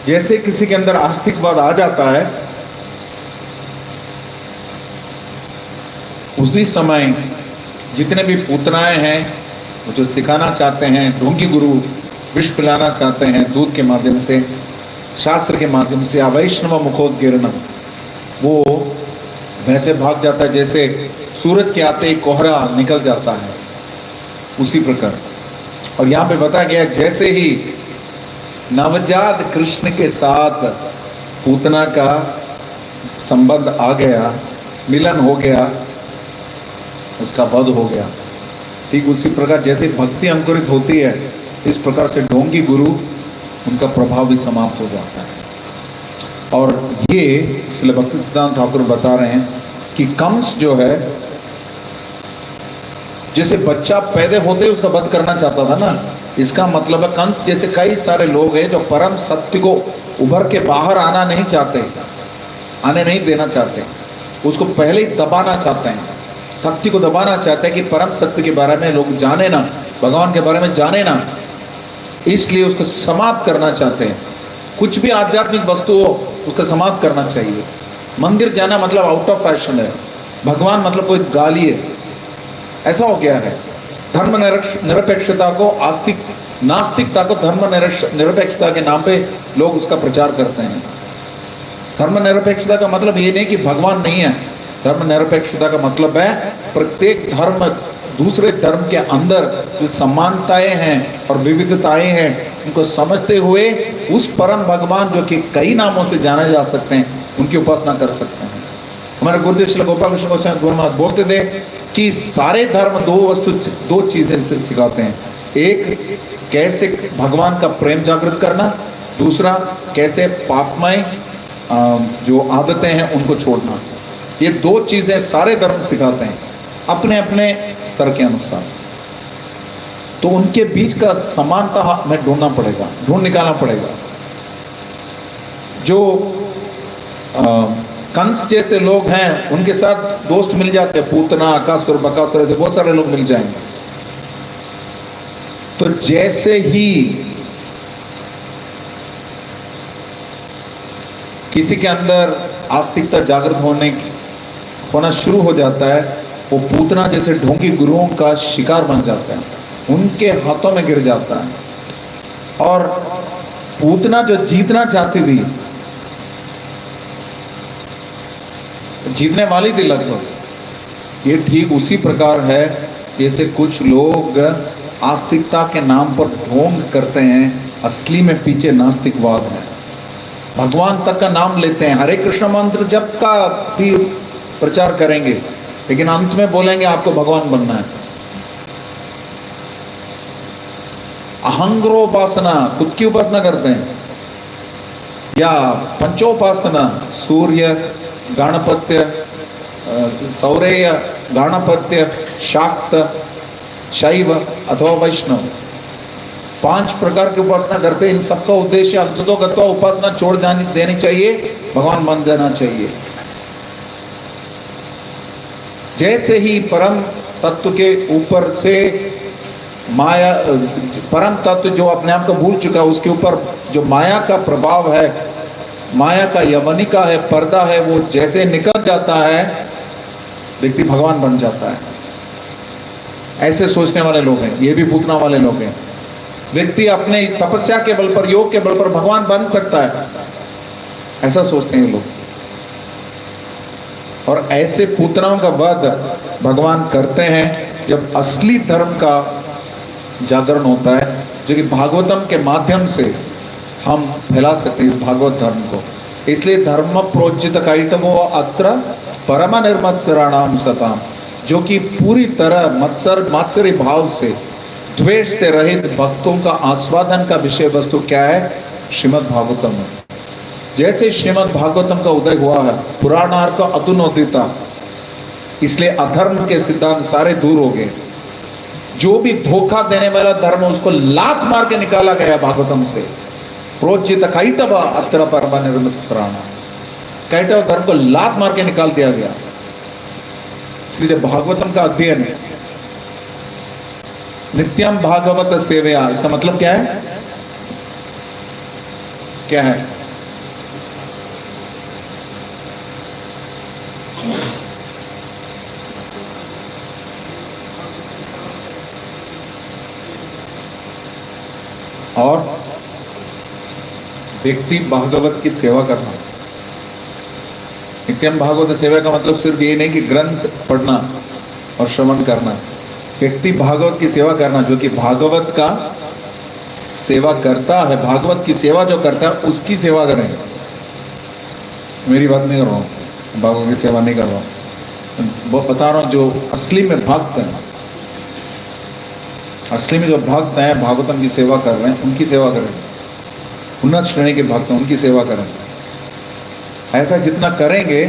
जैसे किसी के अंदर आस्तिकवाद आ जाता है, उसी समय जितने भी पूतनाएं हैं वो जो सिखाना चाहते हैं, ढोंगी गुरु विष पिलाना चाहते हैं दूध के माध्यम से, शास्त्र के माध्यम से, अवैष्णव मुखोद्गीर्णम, वो वैसे भाग जाता है जैसे सूरज के आते ही कोहरा निकल जाता है, उसी प्रकार। और यहाँ पे बताया गया जैसे ही नवजात कृष्ण के साथ पूतना का संबंध आ गया, मिलन हो गया, उसका वध हो गया, ठीक उसी प्रकार जैसे भक्ति अंकुरित होती है, इस प्रकार से ढोंगी गुरु उनका प्रभाव भी समाप्त हो जाता है। और ये इसलिए भक्ति सिद्धांत ठाकुर बता रहे हैं कि कंस जो है, जैसे बच्चा पैदा होते ही उसका वध करना चाहता था ना, इसका मतलब है कंस जैसे कई सारे लोग हैं जो परम सत्य को उभर के बाहर आना नहीं चाहते, आने नहीं देना चाहते, उसको पहले ही दबाना चाहते हैं, शक्ति को दबाना चाहते हैं कि परम सत्य के बारे में लोग जाने ना, भगवान के बारे में जाने ना, इसलिए उसको समाप्त करना चाहते हैं। कुछ भी आध्यात्मिक वस्तु हो उसको समाप्त करना चाहिए। मंदिर जाना मतलब आउट ऑफ फैशन है, भगवान मतलब कोई गाली है, ऐसा हो गया है। धर्म निरपेक्षता को आस्तिक, नास्तिकता को धर्म निरपेक्षता के नाम पे लोग उसका प्रचार करते हैं। धर्म निरपेक्षता का मतलब ये नहीं कि भगवान नहीं है, धर्म निरपेक्षता का मतलब है प्रत्येक धर्म दूसरे धर्म के अंदर जो समानताएं हैं और विविधताएं हैं उनको समझते हुए उस परम भगवान जो कि कई नामों से जाने जा सकते हैं उनकी उपासना कर सकते हैं। हमारे गुरुदेव श्री गोपाल कृष्ण गोस्वामी गुरु महाराज बोलते थे कि सारे धर्म दो चीजें सिखाते हैं, एक कैसे भगवान का प्रेम जागृत करना, दूसरा कैसे पापमय जो आदतें हैं उनको छोड़ना। ये दो चीजें सारे धर्म सिखाते हैं अपने अपने स्तर के अनुसार। तो उनके बीच का समानता हमें ढूंढ निकालना पड़ेगा। जो कंस जैसे लोग हैं उनके साथ दोस्त मिल जाते हैं, पूतना, अकासुर, बकासुर, ऐसे बहुत सारे लोग मिल जाएंगे। तो जैसे ही किसी के अंदर आस्तिकता जागृत होना शुरू हो जाता है, वो पूतना जैसे ढोंगी गुरुओं का शिकार बन जाता है, उनके हाथों में गिर जाता है। और पूतना जो जीतना चाहती थी, जीतने वाली थी लगभग, ये ठीक उसी प्रकार है जैसे कुछ लोग आस्तिकता के नाम पर ढोंग करते हैं, असली में पीछे नास्तिकवाद है। भगवान तक का नाम लेते हैं, हरे कृष्ण मंत्र जप का भी प्रचार करेंगे, लेकिन अंत में बोलेंगे आपको भगवान बनना है। अहंग्रोपासना, खुद की उपासना करते हैं, या पंचोपासना, सूर्य, गणपत्य, सौरेय, गणपत्य, शाक्त, शैव अथवा वैष्णव, 5 प्रकार की उपासना करते हैं। इन सबका उद्देश्य अंततोगत्वा उपासना छोड़ देनी चाहिए, भगवान बन जाना चाहिए। जैसे ही परम तत्व के ऊपर से माया, परम तत्व जो अपने आप को भूल चुका है, उसके ऊपर जो माया का प्रभाव है, माया का यवनिका है, पर्दा है, वो जैसे निकल जाता है व्यक्ति भगवान बन जाता है। ऐसे सोचने वाले लोग हैं, ये भी पूतना वाले लोग हैं। व्यक्ति अपने तपस्या के बल पर, योग के बल पर भगवान बन सकता है, ऐसा सोचते हैं लोग। और ऐसे पूतनाओं का वध भगवान करते हैं जब असली धर्म का जागरण होता है, जो कि भागवतम के माध्यम से हम फैला सकते हैं इस भागवत धर्म को। इसलिए धर्म प्रोज्जित कैटवो अत्र परम निर्मत्सराणाम सताम, जो कि पूरी तरह मात्सर्य भाव से, द्वेष से रहित भक्तों का आस्वादन का विषय वस्तु क्या है? श्रीमद् भागवतम है। जैसे श्रीमद् भागवतम का उदय हुआ है, पुराणार्थ अधुनोदिता, इसलिए अधर्म के सिद्धांत सारे दूर हो गए। जो भी धोखा देने वाला धर्म, उसको लात मार के निकाला गया भागवतम से। प्रोज्जित कैटव अत्र परम निर्मत्सराणाम, कैटव धर्म को लात मार के निकाल दिया गया। इसलिए जब भागवतम का अध्ययन, नित्यम भागवत सेवया, इसका मतलब क्या है? क्या है? और व्यक्ति भागवत की सेवा करना। नित्यम भागवत सेवा का मतलब सिर्फ ये नहीं कि ग्रंथ पढ़ना और श्रवण करना। व्यक्ति भागवत की सेवा करना, जो कि भागवत का सेवा करता है, भागवत की सेवा जो करता है उसकी सेवा करें। मेरी बात नहीं कर रहा हूँ, भागवत की सेवा नहीं कर रहा हूँ, बता रहा हूँ जो असली में भक्त हैं, असली में जो भक्त हैं, भागवतम की सेवा कर रहे हैं, उनकी सेवा करें। उन्नत श्रेणी के भक्त हैं, उनकी सेवा करें। ऐसा जितना करेंगे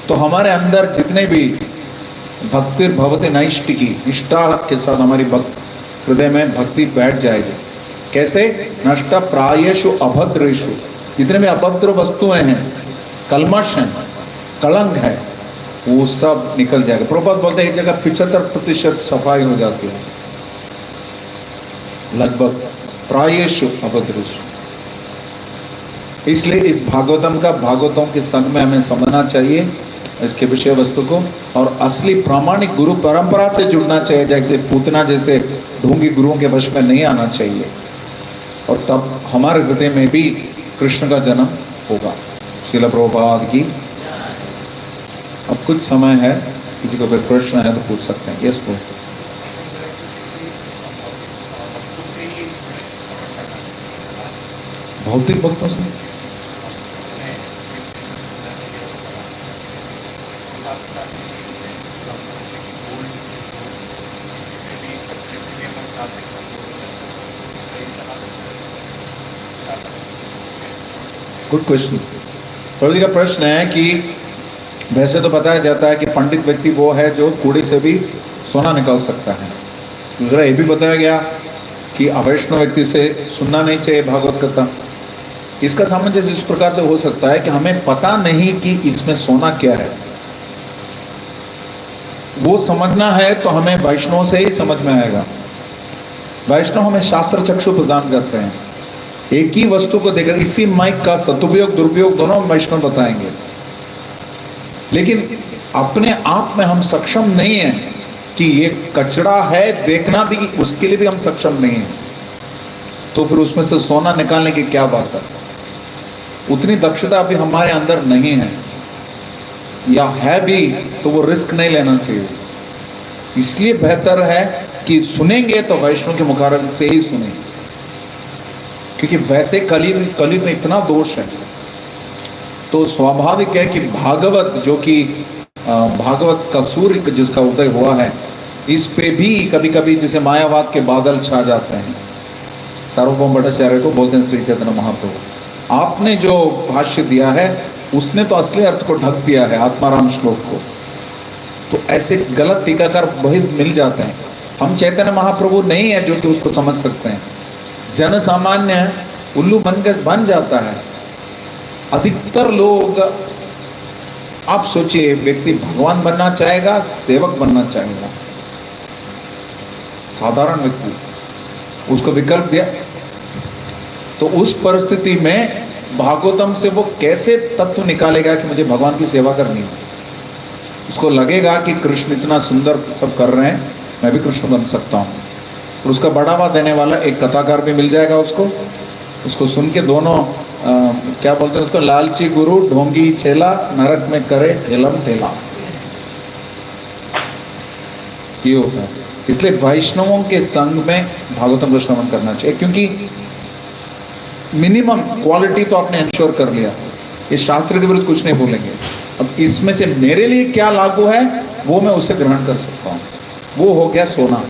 तो हमारे अंदर जितने भी भक्ति भवते नैष्टिकी, निष्ठा के साथ हमारी भक्त हृदय में भक्ति बैठ जाएगी। कैसे? नष्ट प्रायेषु अभद्रेषु, जितने भी अभद्र वस्तुएं हैं, कलमश है, कलंक है, वो सब निकल जाएगा। प्रभुपाद बोलते हैं एक जगह 75% सफाई हो जाती है, लगभग प्रायेषु अभद्रेषु। इसलिए इस भागवतम का भागवतों के संग में हमें समझना चाहिए इसके विषय वस्तु को, और असली प्रामाणिक गुरु परंपरा से जुड़ना चाहिए। जैसे पूतना जैसे ढोंगी गुरुओं के वश में नहीं आना चाहिए, और तब हमारे हृदय में भी कृष्ण का जन्म होगा। श्रील प्रभुपाद की। अब कुछ समय है, किसी को कोई प्रश्न है तो पूछ सकते हैं। यस बोल। भौतिक भक्तों से गुड क्वेश्चन। प्रभु जी का प्रश्न है कि वैसे तो बताया जाता है कि पंडित व्यक्ति वो है जो कूड़े से भी सोना निकाल सकता है। दूसरा ये भी बताया गया कि अवैष्णव व्यक्ति से सुनना नहीं चाहिए भागवत कथा। इसका सामंजस्य इस प्रकार से हो सकता है कि हमें पता नहीं कि इसमें सोना क्या है, वो समझना है तो हमें वैष्णव से ही समझ में आएगा। वैष्णव हमें शास्त्र चक्षु प्रदान करते हैं, एक ही वस्तु को देखकर इसी माइक का सदुपयोग दुरुपयोग दोनों वैष्णव बताएंगे, लेकिन अपने आप में हम सक्षम नहीं हैं कि ये कचरा है, देखना भी उसके लिए भी हम सक्षम नहीं हैं। तो फिर उसमें से सोना निकालने की क्या बात है? उतनी दक्षता अभी हमारे अंदर नहीं है, या है भी तो वो रिस्क नहीं लेना चाहिए। इसलिए बेहतर है कि सुनेंगे तो वैष्णव के मुखारबिन से ही सुने, क्योंकि वैसे कलयुग में इतना दोष है। तो स्वाभाविक है कि भागवत जो कि भागवत का सूर्य जिसका उदय हुआ है, इस पे भी कभी कभी जैसे मायावाद के बादल छा जाते हैं। सार्वभौम भट्टाचार्य को बोलते हैं श्री चैतन्य महाप्रभु, आपने जो भाष्य दिया है उसने तो असली अर्थ को ढक दिया है, आत्माराम श्लोक को। तो ऐसे गलत टीकाकार बहुत मिल जाते हैं। हम चैतन्य महाप्रभु नहीं है जो कि उसको समझ सकते हैं। जन सामान्य उल्लू बन जाता है। अधिकतर लोग, आप सोचिए, व्यक्ति भगवान बनना चाहेगा, सेवक बनना चाहेगा, साधारण व्यक्ति, उसको विकल्प दिया, तो उस परिस्थिति में भागवतम से वो कैसे तत्व निकालेगा कि मुझे भगवान की सेवा करनी है? उसको लगेगा कि कृष्ण इतना सुंदर सब कर रहे हैं, मैं भी कृष्ण बन सकता हूँ। और उसका बढ़ावा देने वाला एक कथाकार भी मिल जाएगा उसको सुन के दोनों क्या बोलते हैं उसको, लालची गुरु ढोंगी चेला, नरक में करे ठेलम ठेला, ये होता है। इसलिए वैष्णवों के संग में भागवतम को श्रवण करना चाहिए, क्योंकि मिनिमम क्वालिटी तो आपने इंश्योर कर लिया। ये शास्त्र के विरुद्ध कुछ नहीं बोलेंगे। अब इसमें से मेरे लिए क्या लागू है वो मैं उससे ग्रहण कर सकता हूँ। वो हो गया सोना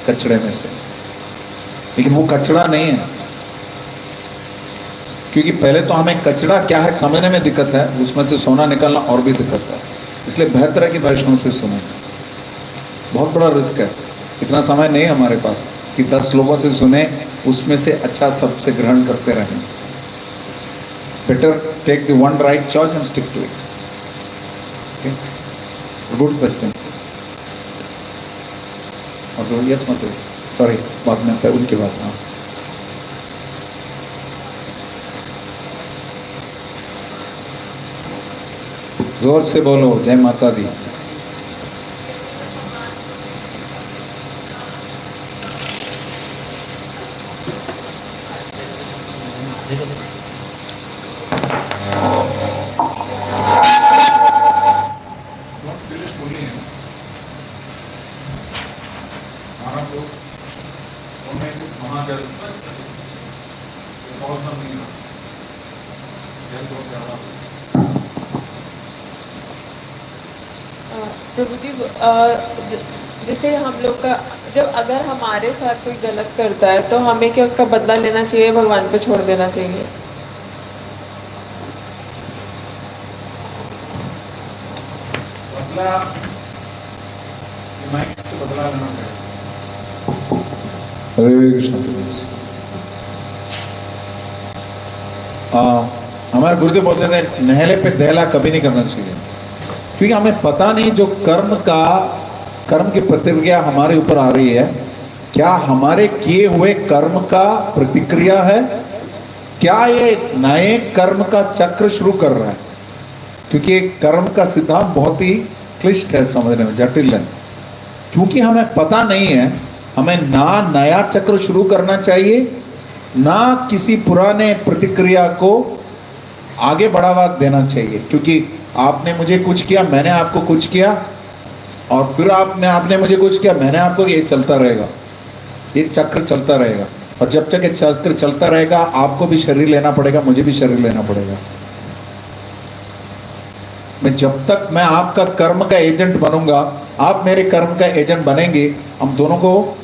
कचड़े में से, लेकिन वो कचड़ा नहीं है, क्योंकि पहले तो हमें कचड़ा क्या है समझने में दिक्कत है, उसमें से सोना निकालना और भी दिक्कत है। इसलिए बेहतर है कि वैष्णव से सुने। बहुत बड़ा रिस्क है, इतना समय नहीं हमारे पास कि 10 लोगों से सुने, उसमें से अच्छा सबसे ग्रहण करते रहें। Better take the one right choice and stick to it. Good question. और यस मतलब सॉरी, बाद में आता है उनकी बात। हाँ, जोर से बोलो, जय माता दी। प्रभु जी, जैसे हम लोग का जब अगर हमारे साथ कोई गलत करता है तो हमें क्या उसका बदला लेना चाहिए, भगवान पे छोड़ देना चाहिए? बदला से बदला लेना चाहिए। हरे कृष्ण। हमारे गुरुदेव बोलते थे नहले पे दहला कभी नहीं करना चाहिए, क्योंकि हमें पता नहीं जो कर्म की प्रतिक्रिया हमारे ऊपर आ रही है, क्या हमारे किए हुए कर्म का प्रतिक्रिया है, क्या ये नए कर्म का चक्र शुरू कर रहा है। क्योंकि कर्म का सिद्धांत बहुत ही क्लिष्ट है, समझने में जटिल है। क्योंकि हमें पता नहीं है, हमें ना नया चक्र शुरू करना चाहिए, ना किसी पुराने प्रतिक्रिया को आगे बढ़ावा देना चाहिए। क्योंकि आपने मुझे कुछ किया, मैंने आपको कुछ किया, और फिर आपने मुझे कुछ किया, मैंने आपको, ये चलता रहेगा, ये चक्र चलता रहेगा। और जब तक ये चक्र चलता रहेगा, आपको भी शरीर लेना पड़ेगा, मुझे भी शरीर लेना पड़ेगा। जब तक मैं आपका कर्म का एजेंट बनूंगा, आप मेरे कर्म का एजेंट बनेंगे, हम दोनों को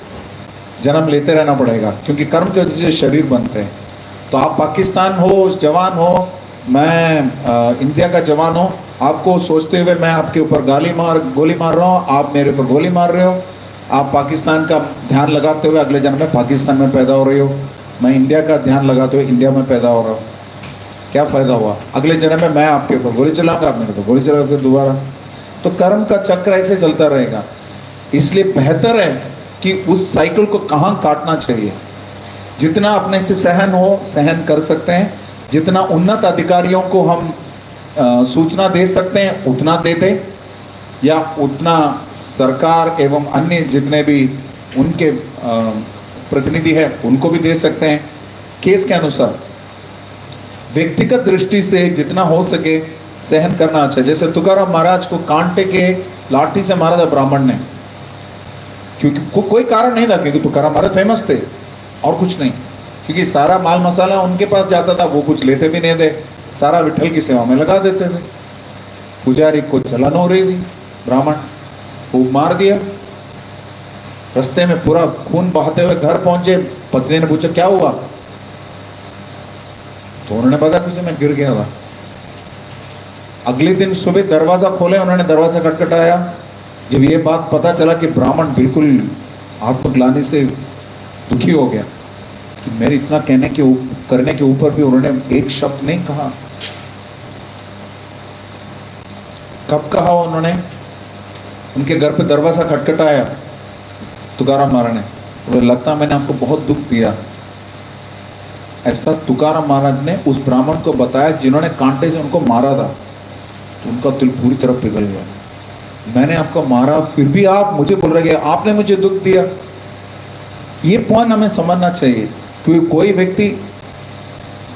जन्म लेते रहना पड़ेगा, क्योंकि कर्म के वजह से शरीर बनते हैं। तो आप पाकिस्तान हो जवान हो, मैं इंडिया का जवान हो, आपको सोचते हुए मैं आपके ऊपर गोली मार रहा हूँ, आप मेरे ऊपर गोली मार रहे हो। आप पाकिस्तान का ध्यान लगाते हुए अगले जन्म में पाकिस्तान में पैदा हो रही हो, मैं इंडिया का ध्यान लगाते हुए इंडिया में पैदा हो रहा हूँ। क्या फायदा हुआ? अगले जन्म में मैं आपके ऊपर गोली चलाऊंगा, आप मेरे ऊपर गोली चलाओगे फिर दोबारा। तो कर्म का चक्र ऐसे चलता रहेगा। इसलिए बेहतर है कि उस साइकिल को कहाँ काटना चाहिए। जितना अपने से सहन कर सकते हैं, जितना उन्नत अधिकारियों को हम सूचना दे सकते हैं उतना दे दें, या उतना सरकार एवं अन्य जितने भी उनके प्रतिनिधि हैं उनको भी दे सकते हैं। केस के अनुसार व्यक्तिगत दृष्टि से जितना हो सके सहन करना अच्छा। जैसे तुकाराम महाराज को कांटे के लाठी से मारा था ब्राह्मण ने, क्योंकि कोई कारण नहीं था, क्योंकि तुकाराम महाराज फेमस थे और कुछ नहीं। क्योंकि सारा माल मसाला उनके पास जाता था, वो कुछ लेते भी नहीं थे, सारा विठल की सेवा में लगा देते थे। पुजारी को जलन हो रही थी, ब्राह्मण को मार दिया। रास्ते में पूरा खून बहाते हुए घर पहुंचे, पत्नी ने पूछा क्या हुआ, तो उन्होंने बताया कुछ मैं गिर गया था। अगले दिन सुबह दरवाजा खोले, उन्होंने दरवाजा खटखटाया। जब ये बात पता चला कि ब्राह्मण बिल्कुल आत्मग्लानि से दुखी हो गया कि मेरे इतना करने के ऊपर भी उन्होंने एक शब्द नहीं कहा। कब कहा उन्होंने? उनके घर पे दरवाजा खटखटाया तुकाराम महाराज ने, उन्हें लगता मैंने आपको बहुत दुख दिया। ऐसा तुकाराम महाराज ने उस ब्राह्मण को बताया जिन्होंने कांटे से उनको मारा था। तो उनका दिल पूरी तरह पिघल गया। मैंने आपको मारा, फिर भी आप मुझे बोल रहे हैं आपने मुझे दुख दिया। ये पॉइंट हमें समझना चाहिए। क्योंकि कोई व्यक्ति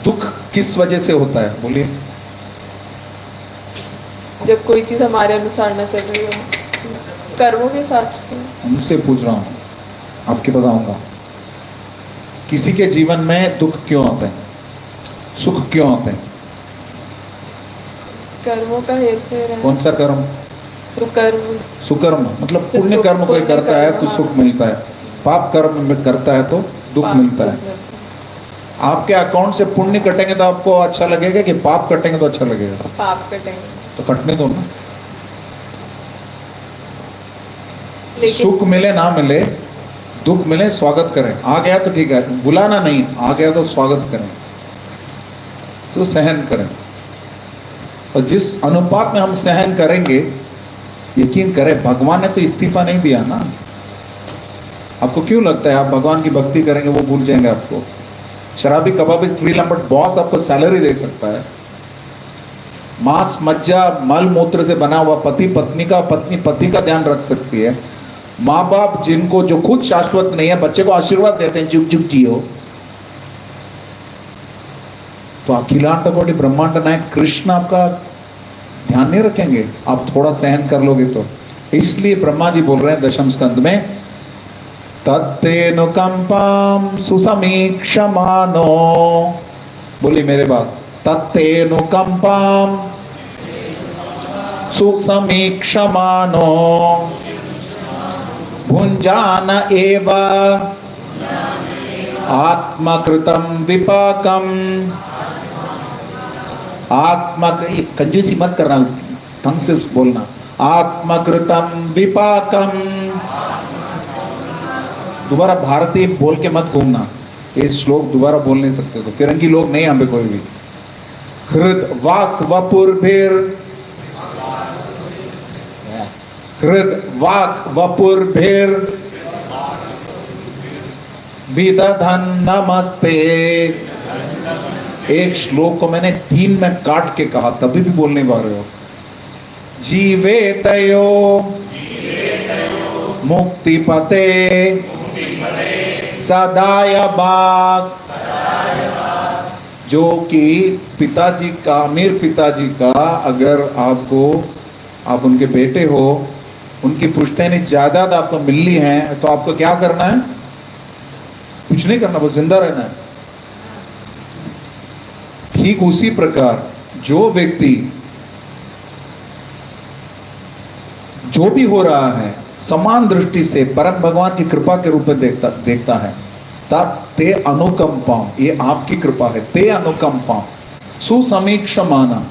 दुख किस वजह से होता है, बोलिए? जब कोई चीज हमारे अनुसार न चल रही हो, कर्मों के हिसाब से। उनसे पूछ रहा हूं, आपके बताऊंगा। किसी के जीवन में दुख क्यों आते हैं, सुख क्यों आते हैं? कर्मों का हेरफेर है। कौन सा कर्म? सुकर्म मतलब पुण्य कर्म कोई करता है तो सुख मिलता है, पाप कर्म में करता है तो दुख मिलता है। आपके अकाउंट से पुण्य कटेंगे तो आपको अच्छा लगेगा कि पाप कटेंगे तो अच्छा लगेगा? पाप कटेंगे। तो कटने दो ना। सुख मिले ना मिले, दुख मिले, स्वागत करें। आ गया तो ठीक है, बुलाना नहीं, आ गया तो स्वागत करें, तो सहन करें। और जिस अनुपात में हम सहन करेंगे, यकीन करें भगवान ने तो इस्तीफा नहीं दिया ना। आपको क्यों लगता है आप भगवान की भक्ति करेंगे वो भूल जाएंगे आपको? शराबी कबाबी फ्रीलाम बट बॉस आपको सैलरी दे सकता है। मांस मज्जा मल मूत्र से बना हुआ पति पत्नी का, पत्नी पति का ध्यान रख सकती है। माँ बाप जिनको जो खुद शाश्वत नहीं है, बच्चे को आशीर्वाद देते हैं जुग जुग जियो। तो अखिलांड कोटि ब्रह्मांड नायक कृष्ण आपका ध्यान नहीं रखेंगे? आप थोड़ा सहन कर लोगे तो। इसलिए ब्रह्मा जी बोल रहे हैं दशम स्कंद में, तत्तेनुकंपाम सुसमीक्षमानो, बोली मेरे बात, तत्तेनुकंपाम सुसमीक्षमानो भुंजान एव आत्मकृतं विपाकम। कंजूसी मत करना, ढंग से बोलना। आत्मकृतं विपाकम। दोबारा भारतीय बोल के मत घूमना, ये श्लोक दोबारा बोल नहीं सकते, तो तिरंगी लोग नहीं हमें कोई भी। हृद वाक वपुर्भिर हृद वाक वपुर्भिर विदधन नमस्ते। एक श्लोक को मैंने 3 में काट के कहा, तभी भी बोल नहीं पा रहे हो। जीवेतयो मुक्तिपते सदाय बाग। जो कि पिताजी का, अमीर पिताजी का, अगर आप उनके बेटे हो, उनकी पुश्तैनी जायदाद आपको मिलनी है, तो आपको क्या करना है? कुछ नहीं करना, बस जिंदा रहना है। ठीक उसी प्रकार जो व्यक्ति जो भी हो रहा है समान दृष्टि से परम भगवान की कृपा के रूप में देखता है, ते अनुकंपा, ये आपकी कृपा है। ते अनुकंपा सुसमीक्षमाना।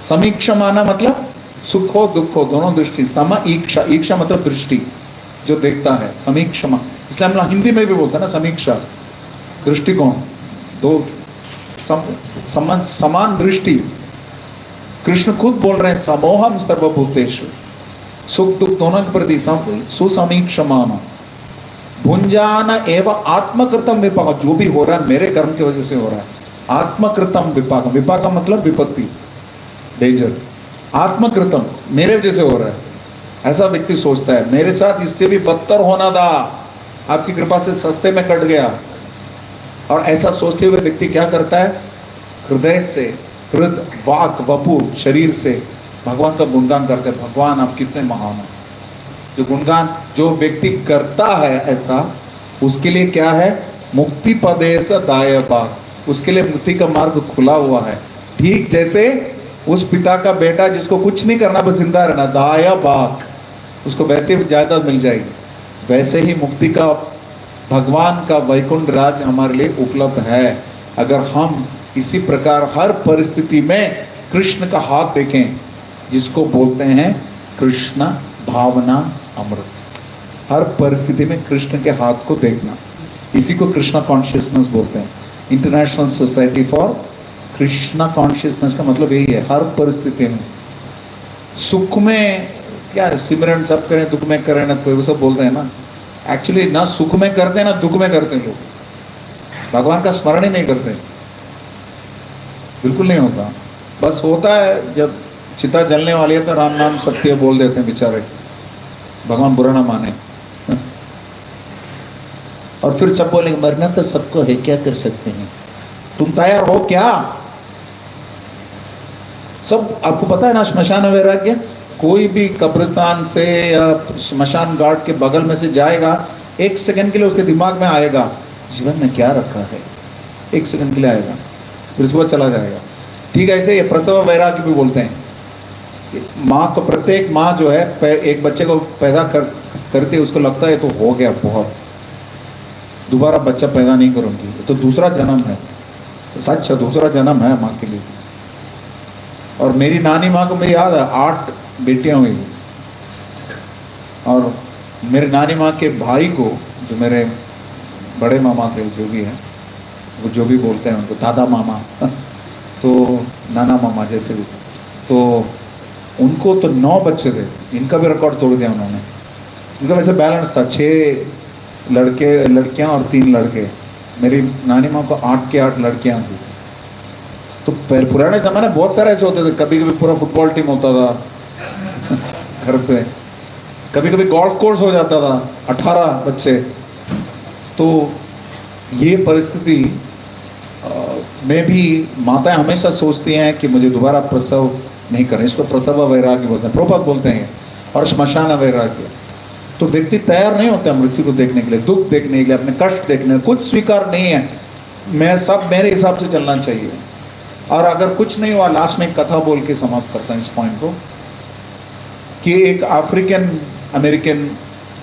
समीक्षमाना मतलब सुख हो दुख हो दोनों दृष्टि। सम ईक्षा, ईक्षा मतलब दृष्टि, जो देखता है। समीक्षमा, इसलिए हम हिंदी में भी बोलते हैं ना समीक्षा, दृष्टिकोण। दो समान दृष्टि। कृष्ण खुद बोल रहे हैं समोहम सर्वभूतेषु, सुख दुख दोनों के प्रति सुसमीक्षमाना। भुंजान एवं आत्मकृतम विपाक, जो भी हो रहा है मेरे कर्म की वजह से हो रहा है। आत्मकृतम विपाक, विपाक मतलब विपत्ति, डेंजर। आत्मकृतम मेरे वजह से हो रहा है, ऐसा व्यक्ति सोचता है। मेरे साथ इससे भी बदतर होना था, आपकी कृपा से सस्ते में कट गया। और ऐसा सोचते हुए व्यक्ति क्या करता है? हृदय से, हृद वाक वपु, शरीर से भगवान का गुणगान करते हैं। भगवान आप कितने महान हैं। जो गुणगान जो व्यक्ति करता है ऐसा, उसके लिए क्या है? मुक्ति पदेश दाय बाग, उसके लिए मुक्ति का मार्ग खुला हुआ है। ठीक जैसे उस पिता का बेटा जिसको कुछ नहीं करना बस जिंदा रहना, दाय बाग, उसको वैसे ही जायदाद मिल जाएगी। वैसे ही मुक्ति का, भगवान का वैकुंठ राज हमारे लिए उपलब्ध है, अगर हम इसी प्रकार हर परिस्थिति में कृष्ण का हाथ देखें, जिसको बोलते हैं कृष्ण भावना अमृत। हर परिस्थिति में कृष्ण के हाथ को देखना, इसी को कृष्णा कॉन्शियसनेस बोलते हैं। International society for Krishna consciousness का मतलब यही है, हर परिस्थिति में। सुख में क्या सिमरन सब करें, दुख में करें ना, कोई वो सब बोलते हैं ना। एक्चुअली ना सुख में करते हैं ना दुख में करते हैं लोग, भगवान का स्मरण ही नहीं करते, बिल्कुल नहीं होता। बस होता है जब चिता जलने वाली है तो राम नाम सत्य बोल देते हैं बेचारे, भगवान बुरा ना माने। और फिर सब बोलेंगे मरना तो सबको है, क्या कर सकते हैं, तुम तैयार हो क्या? सब आपको पता है ना, श्मशान वैराग्य। कोई भी कब्रिस्तान से या श्मशान घाट के बगल में से जाएगा, 1 सेकंड के लिए उसके दिमाग में आएगा जीवन में क्या रखा है, 1 सेकंड के लिए आएगा, फिर सुबह चला जाएगा। ठीक है, ऐसे ये प्रसव वैराग्य भी बोलते हैं। माँ को, प्रत्येक माँ जो है एक बच्चे को पैदा करती है, उसको लगता है तो हो गया बहुत, दोबारा बच्चा पैदा नहीं करूँगी, तो दूसरा जन्म है। तो सच है, दूसरा जन्म है माँ के लिए। और मेरी नानी माँ को मुझे याद है 8 बेटियां हुई, और मेरे नानी माँ के भाई को, जो मेरे बड़े मामा थे, जो भी है वो जो भी बोलते हैं उनको दादा मामा तो नाना मामा जैसे भी, तो उनको तो 9 बच्चे थे। इनका भी रिकॉर्ड तोड़ दिया उन्होंने। इनका वैसे बैलेंस था, 6 लड़कियां और 3 लड़के। मेरी नानी माँ को 8 के 8 लड़कियां थी। तो पुराने ज़माने बहुत सारे ऐसे होते थे, कभी कभी पूरा फुटबॉल टीम होता था घर पे, कभी कभी गोल्फ कोर्स हो जाता था, 18 बच्चे। तो ये परिस्थिति में भी माताएं हमेशा सोचती हैं कि मुझे दोबारा प्रसव नहीं करना, इसको प्रसव वैराग्य बोलते हैं, प्रभुपाद बोलते हैं, और श्मशान वैराग्य। तो व्यक्ति तैयार नहीं होता मृत्यु को देखने के लिए, दुख देखने के लिए, अपने कष्ट देखने, कुछ स्वीकार नहीं है, मैं सब मेरे हिसाब से चलना चाहिए। और अगर कुछ नहीं हुआ, लास्ट में एक कथा बोल के समाप्त करता हूँ इस पॉइंट को, कि एक अफ्रीकन अमेरिकन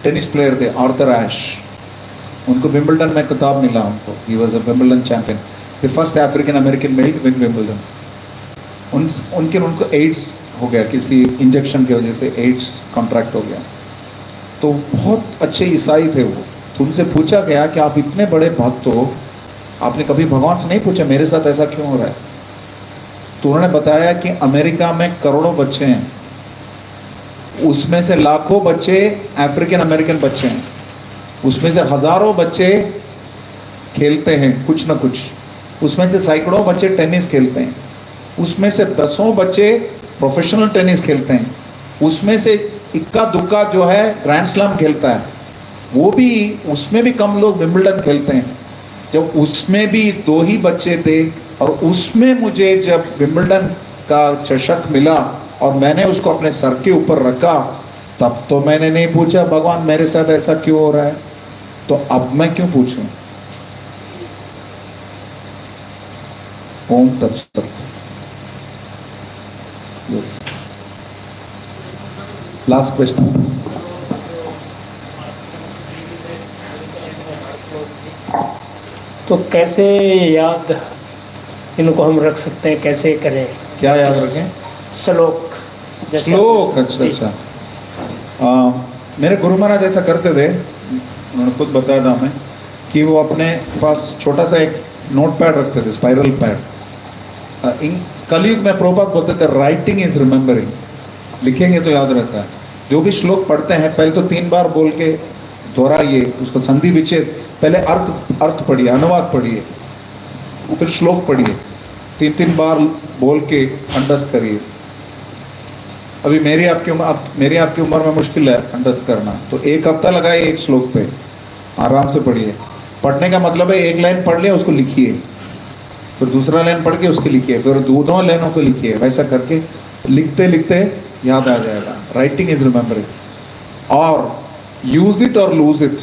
टेनिस प्लेयर थे, आर्थर एश। उनको विंबलडन में खिताब मिला उनको, he was a Wimbledon champion, the first African American male to win Wimbledon. उनको एड्स हो गया, किसी इंजेक्शन की वजह से एड्स कॉन्ट्रैक्ट हो गया। तो बहुत अच्छे ईसाई थे वो। तो उनसे पूछा गया कि आप इतने बड़े भक्त हो, आपने कभी भगवान से नहीं पूछा मेरे साथ ऐसा क्यों हो रहा है? तो उन्होंने बताया कि अमेरिका में करोड़ों बच्चे हैं, उसमें से लाखों बच्चे अफ्रीकन अमेरिकन बच्चे हैं, उसमें से हजारों बच्चे खेलते हैं कुछ ना कुछ, उसमें से सैकड़ों बच्चे टेनिस खेलते हैं, उसमें से दसों बच्चे प्रोफेशनल टेनिस खेलते हैं, उसमें से इक्का दुक्का जो है ग्रैंड स्लैम खेलता है, वो भी उसमें भी कम लोग विंबलडन खेलते हैं। जब उसमें भी 2 ही बच्चे थे और उसमें मुझे जब विंबलडन का चषक मिला और मैंने उसको अपने सर के ऊपर रखा, तब तो मैंने नहीं पूछा भगवान मेरे साथ ऐसा क्यों हो रहा है, तो अब मैं क्यों पूछूं। ओम तत्सत। Last question. तो कैसे याद इनको हम रख सकते हैं, कैसे करें? क्या याद रखें? श्लोक जैसे श्लोक, अच्छा जी। अच्छा। मेरे गुरु महाराज ऐसा करते थे, उन्होंने खुद बताया था हमें कि वो अपने पास छोटा सा एक नोट पैड रखते थे, स्पाइरल पैड। इन कलयुग में प्रभुपाद बोलते थे राइटिंग इज रिमेम्बरिंग, लिखेंगे तो याद रहता है। जो भी श्लोक पढ़ते हैं पहले तो 3 बार बोल के दोहराइए, उसको संधि विच्छेद, पहले अर्थ पढ़िए, अनुवाद पढ़िए, फिर श्लोक पढ़िए, 3-3 बार बोल के अंडरस्ट करिए। अभी मेरी आपकी उम्र में मुश्किल है अंडरस्ट करना, तो 1 हफ्ता लगाइए एक श्लोक पे, आराम से पढ़िए। पढ़ने का मतलब है 1 लाइन पढ़ लिया उसको लिखिए, फिर दूसरा लाइन पढ़ के उसके लिखिए, फिर दोनों लाइनों को लिखिए, वैसा करके लिखते लिखते याद आ जाएगा। Writing is remembering. और यूज इट और लूज इट,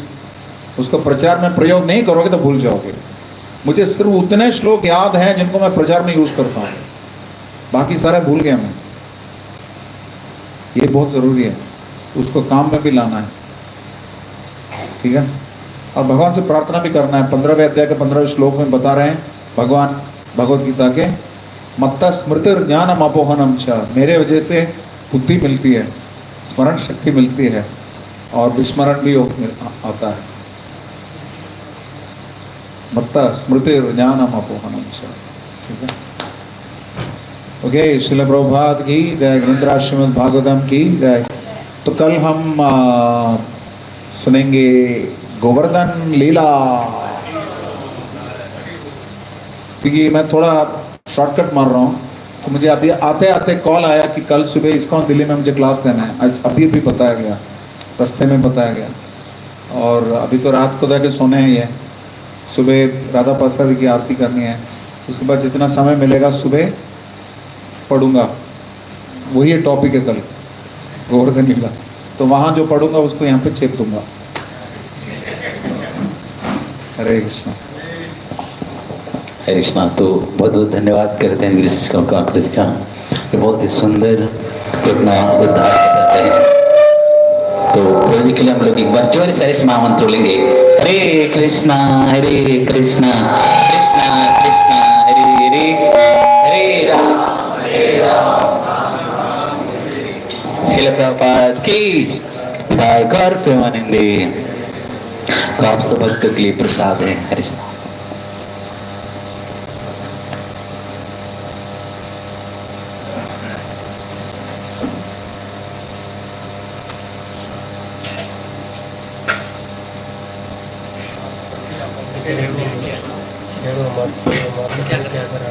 उसको प्रचार में प्रयोग नहीं करोगे तो भूल जाओगे। मुझे सिर्फ उतने श्लोक याद हैं जिनको मैं प्रचार में यूज करता हूँ, बाकी सारे भूल गया मैं। ये बहुत जरूरी है, उसको काम में भी लाना है, ठीक है। और भगवान से प्रार्थना भी करना है। 15वें अध्याय के 15वें श्लोक में बता रहे हैं भगवान भगवत गीता के, मत्ता स्मृतिर ज्ञानम अपोहनम च, मेरे वजह से बुद्धि मिलती है, स्मरण शक्ति मिलती है और विस्मरण भी आता है। मत्ता स्मृतिर ज्ञानम अपोहनम च, ठीक है। ओके, श्रील प्रभुपाद की जय, ग्रंथराज श्रीमद् भागवतम की जय। तो कल हम सुनेंगे गोवर्धन लीला, क्योंकि मैं थोड़ा शॉर्टकट मार रहा हूँ, तो मुझे अभी आते आते कॉल आया कि कल सुबह इस्कॉन दिल्ली में मुझे क्लास देना है। आज अभी भी बताया गया, रास्ते में बताया गया, और अभी तो रात को जाके सोने ही है, सुबह राधा प्रसाद की आरती करनी है, उसके बाद जितना समय मिलेगा सुबह पढ़ूंगा। वही टॉपिक है कल, गोवर्धन लीला, तो वहाँ जो पढ़ूंगा उसको यहाँ पे चेप दूंगा। हरे कृष्णा। हरे कृष्णा। तो बहुत बहुत धन्यवाद करते हैं कृष्ण कॉन्फ्रेंस का, ये बहुत ही सुंदर अपना उद्धार करते हैं। तो प्रभु के लिए हम लोग एक बार जोर से इस महामंत्र लेंगे, हरे कृष्णा कृष्णा कृष्णा हरे हरे, हरे राम श्रील प्रभुपाद की जय, गौर प्रेमानंदे। तो आप सब भक्तों के लिए प्रसाद है। हरे कृष्णा। क्या करा?